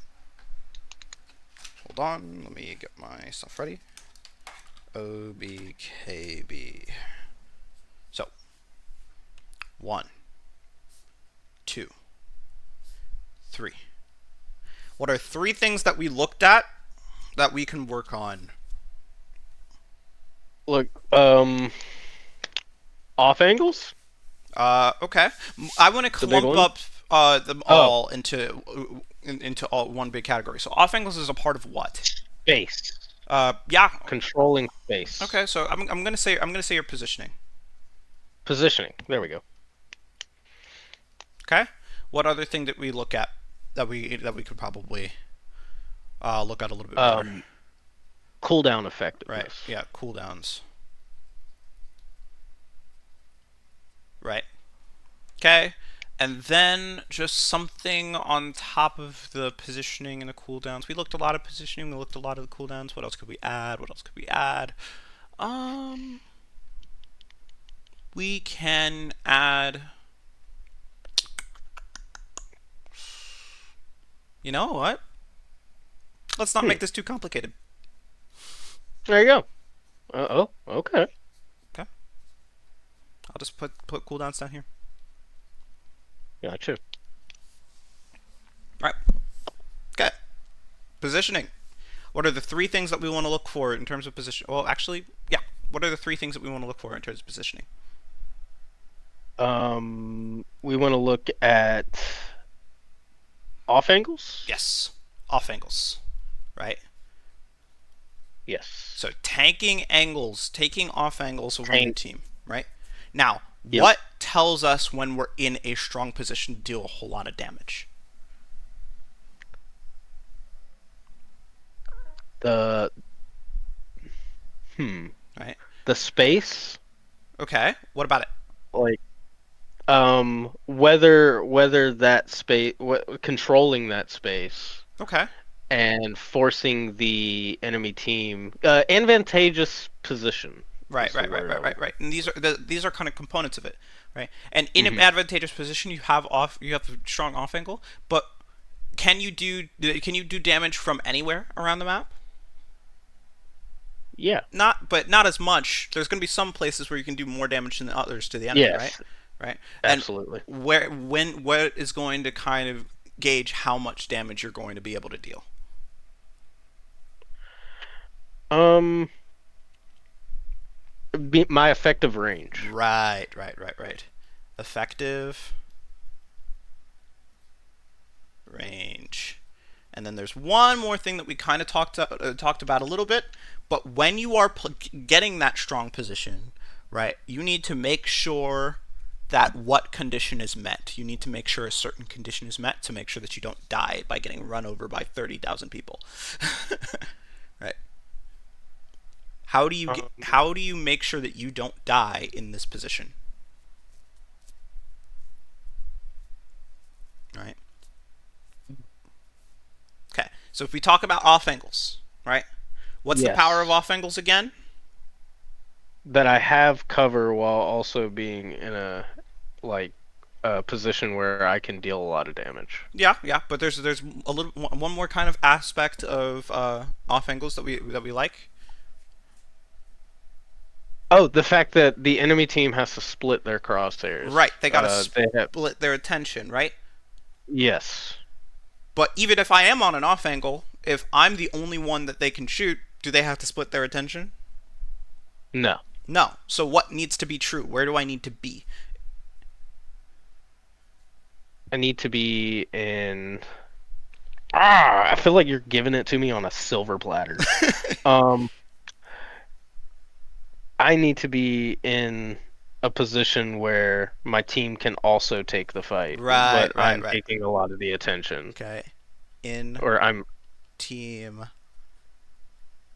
hold on. Let me get my stuff ready. OBKB. So, 1, 2, 3. What are 3 things that we looked at that we can work on? Look, off angles. Okay. I want to clump up them all into all one big category. So off angles is a part of what? Space. Yeah. Controlling space. Okay, so I'm gonna say your positioning. Positioning. There we go. Okay. What other thing that we look at that we could probably look at a little bit better? Cooldown effectiveness. Right. Yeah. Cooldowns. Right. Okay. And then just something on top of the positioning and the cooldowns. We looked a lot at positioning. We looked a lot at the cooldowns. What else could we add? We can add. You know what? Let's not make this too complicated. There you go. Okay. Okay. I'll just put cooldowns down here. Gotcha. Right. Okay. Positioning. What are the 3 things that we want to look for in terms of position? Well, actually, yeah. What are the 3 things that we want to look for in terms of positioning? We want to look at off angles? Yes. Off angles. Right? Yes. So taking off angles from your team, right? Now, what tells us when we're in a strong position to deal a whole lot of damage? Right. The space. Okay. What about it? Like, whether that space, controlling that space. Okay. And forcing the enemy team advantageous position. Right. And these are kind of components of it, right? And in an advantageous position, you have a strong off angle, but can you do damage from anywhere around the map? Yeah. Not as much. There's going to be some places where you can do more damage than the others to the enemy, right? Right. Absolutely. And what is going to kind of gauge how much damage you're going to be able to deal? My effective range. Right. Effective range. And then there's one more thing that we kind of talked about a little bit, but when you are getting that strong position, right, you need to make sure that what condition is met. You need to make sure a certain condition is met to make sure that you don't die by getting run over by 30,000 people. Um, how do you make sure that you don't die in this position? Right? Okay. So if we talk about off angles, right? What's the power of yes. off angles again? That I have cover while also being in like a position where I can deal a lot of damage. Yeah, yeah, but there's a little one more kind of aspect of off angles that we like. Oh, the fact that the enemy team has to split their crosshairs. Right, they gotta They have split their attention, right? yes. But even if I am on an off angle, if I'm the only one that they can shoot, do they have to split their attention? No. No. So what needs to be true? Where do I need to be? I need to be in. Ah, I feel like you're giving it to me on a silver platter. Um, I need to be in a position where my team can also take the fight, Right, but right, I'm right. taking a lot of the attention. Okay. In Or I'm team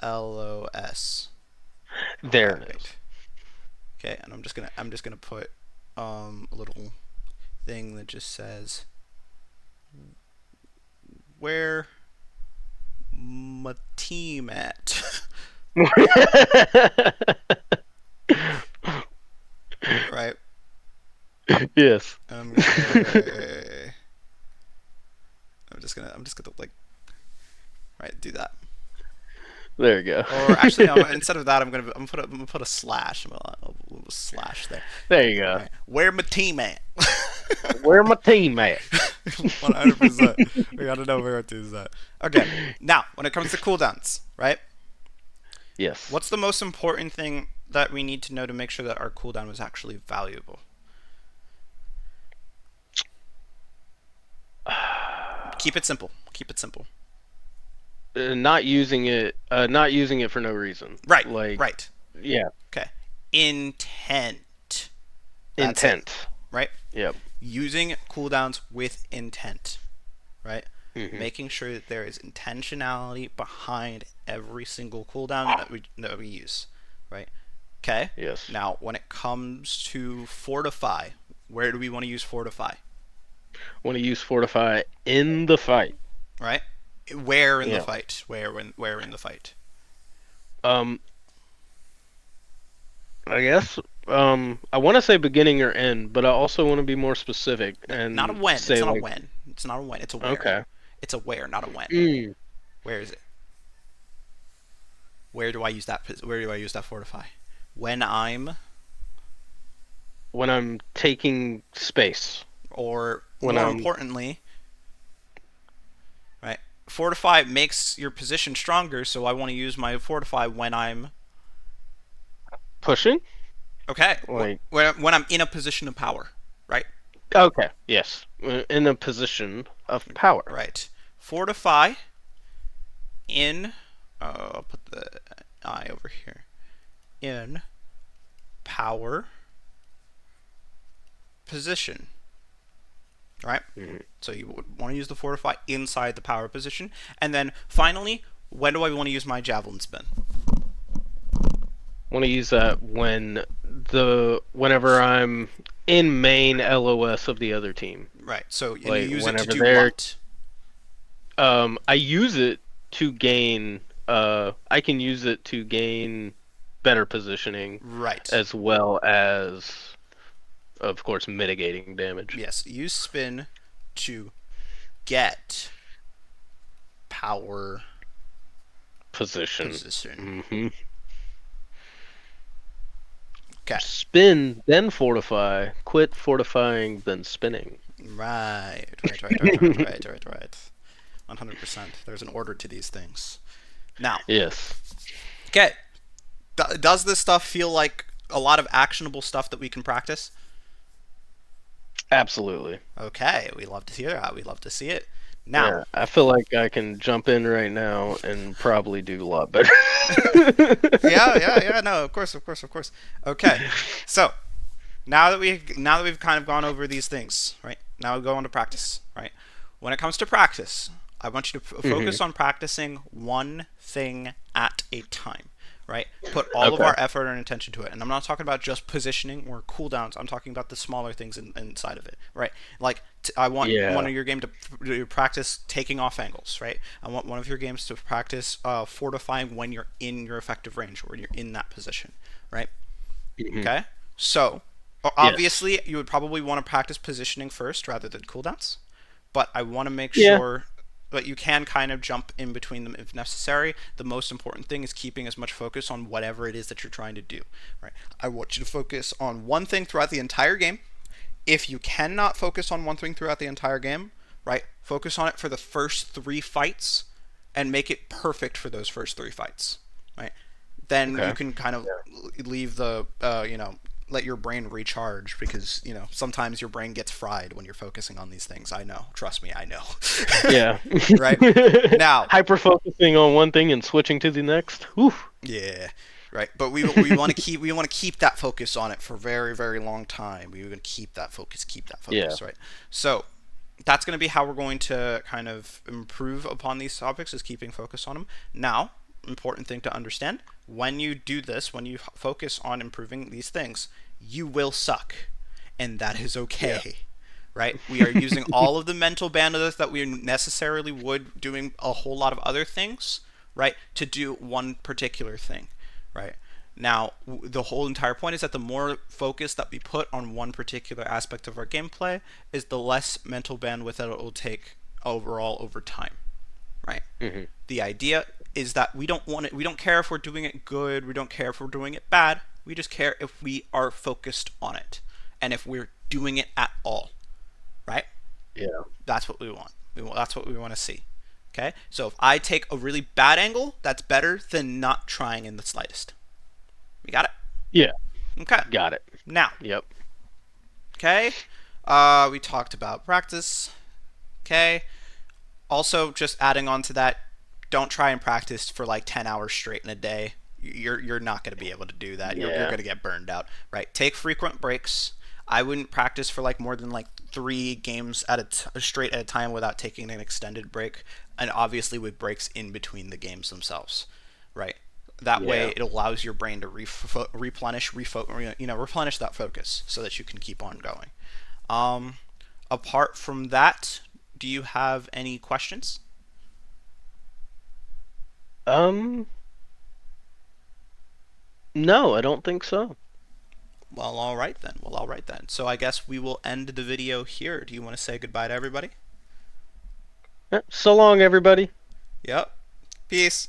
LOS. there it is. Right. Okay, and I'm just gonna put a little thing that just says where my team at. Right. Yes. I'm just gonna like right do that. There you go. Or actually, no. Instead of that, I'm gonna put a slash. I'm gonna a little slash there. There you go. Right. Where my team at? Where my team at? 100%. We gotta know where to use that. Okay. Now, when it comes to cooldowns, right? Yes. What's the most important thing that we need to know to make sure that our cooldown was actually valuable? Keep it simple. Keep it simple. Not using it for no reason. Right. Like, Right. yeah, Okay. Intent. That's it. intent. Right? Yep. Using cooldowns with intent. Right? Hmm. Making sure that there is intentionality behind every single cooldown that we use. Right? Okay? Yes. Now, when it comes to fortify, where do we want to use fortify? Want to use fortify in the fight. Right? Where in the Yeah. fight? Where in the fight? Um, I guess. I want to say beginning or end, but I also want to be more specific Not a and when. It's say not a like, when. It's not a when. It's a where. okay. It's a where, not a when. Mm. Where is it? Where do I use that? Where do I use that fortify? When I'm, When I'm taking space. or When more I'm importantly, right? Fortify makes your position stronger, so I want to use my fortify when I'm pushing. okay. Like, When I'm in a position of power, right? okay, yes, in a position of power. Right. Fortify in. I'll put the I over here. In power position. Right? Mhm. So you would want to use the fortify inside the power position. And then finally, when do I want to use my javelin spin? Want to use that whenever I'm in main LOS of the other team. Right. So and you Like use it to whenever do they're what? I use it to gain I can use it to gain better positioning Right. as well as of course mitigating damage. Yes. Use spin to get power Position. position. Hmm. Okay. Spin, then fortify. Quit fortifying, then spinning. Right. Right. 100%. There's an order to these things. Now, Yes, okay. Does this stuff feel like a lot of actionable stuff that we can practice? absolutely. Okay, we love to hear that. We love to see it. Now, Yeah, I feel like I can jump in right now and probably do a lot better. yeah. No, of course, of course, of course. Okay, so now that we've kind of gone over these things, right? Now we go on to practice, right? When it comes to practice, I want you to focus Hmm. on practicing one thing at a time, right? Put all of Okay. our effort and attention to it. And I'm not talking about just positioning or cooldowns. I'm talking about the smaller things inside of it, right? Like I want one Yeah. of your game to practice taking off angles, right? I want one of your games to practice fortifying when you're in your effective range or you're in that position, right? Hmm. Okay. So Yes. obviously you would probably want to practice positioning first rather than cooldowns, but I want to make Yeah. sure that you can kind of jump in between them if necessary. The most important thing is keeping as much focus on whatever it is that you're trying to do, right? I want you to focus on one thing throughout the entire game. If you cannot focus on one thing throughout the entire game, right? Focus on it for the first 3 fights and make it perfect for those first 3 fights, right? Then you Okay. can kind of leave the let your brain recharge because sometimes your brain gets fried when you're focusing on these things. I know, trust me, I know. Yeah. Right now, Hyper focusing on one thing and switching to the next. Whew. yeah, right. But we want to keep that focus on it for a very very long time. We want to keep that Yeah. focus, right? So that's going to be how we're going to kind of improve upon these topics is keeping focus on them. Now, important thing to understand, when you do this, when you focus on improving these things, you will suck, and that is Yeah. okay, right? We are using all of the mental bandwidth that we necessarily would doing a whole lot of other things, right, to do one particular thing, right? Now, the whole entire point is that the more focus that we put on one particular aspect of our gameplay is the less mental bandwidth that it will take overall over time, right? Hmm. The idea is that we don't want it. We don't care if we're doing it good. We don't care if we're doing it bad. We just care if we are focused on it and if we're doing it at all, right? Yeah. That's what we want. That's what we want to see. Okay? So if I take a really bad angle, that's better than not trying in the slightest. We got it? Yeah. Okay. Got it. Now, Yep. okay? We talked about practice. Okay? Also, just adding on to that, don't try and practice for like 10 hours straight in a day. You're not going to be able to do that. You're Yeah. going to get burned out, right? Take frequent breaks. I wouldn't practice for like more than like 3 games straight at a time without taking an extended break, and obviously with breaks in between the games themselves, right? That way, Yeah. it allows your brain to replenish that focus so that you can keep on going. Um, Apart from that, do you have any questions? Um. No, I don't think so. Well, all right then. Well, all right then. So I guess we will end the video here. Do you want to say goodbye to everybody? So long, everybody. Yep. Peace.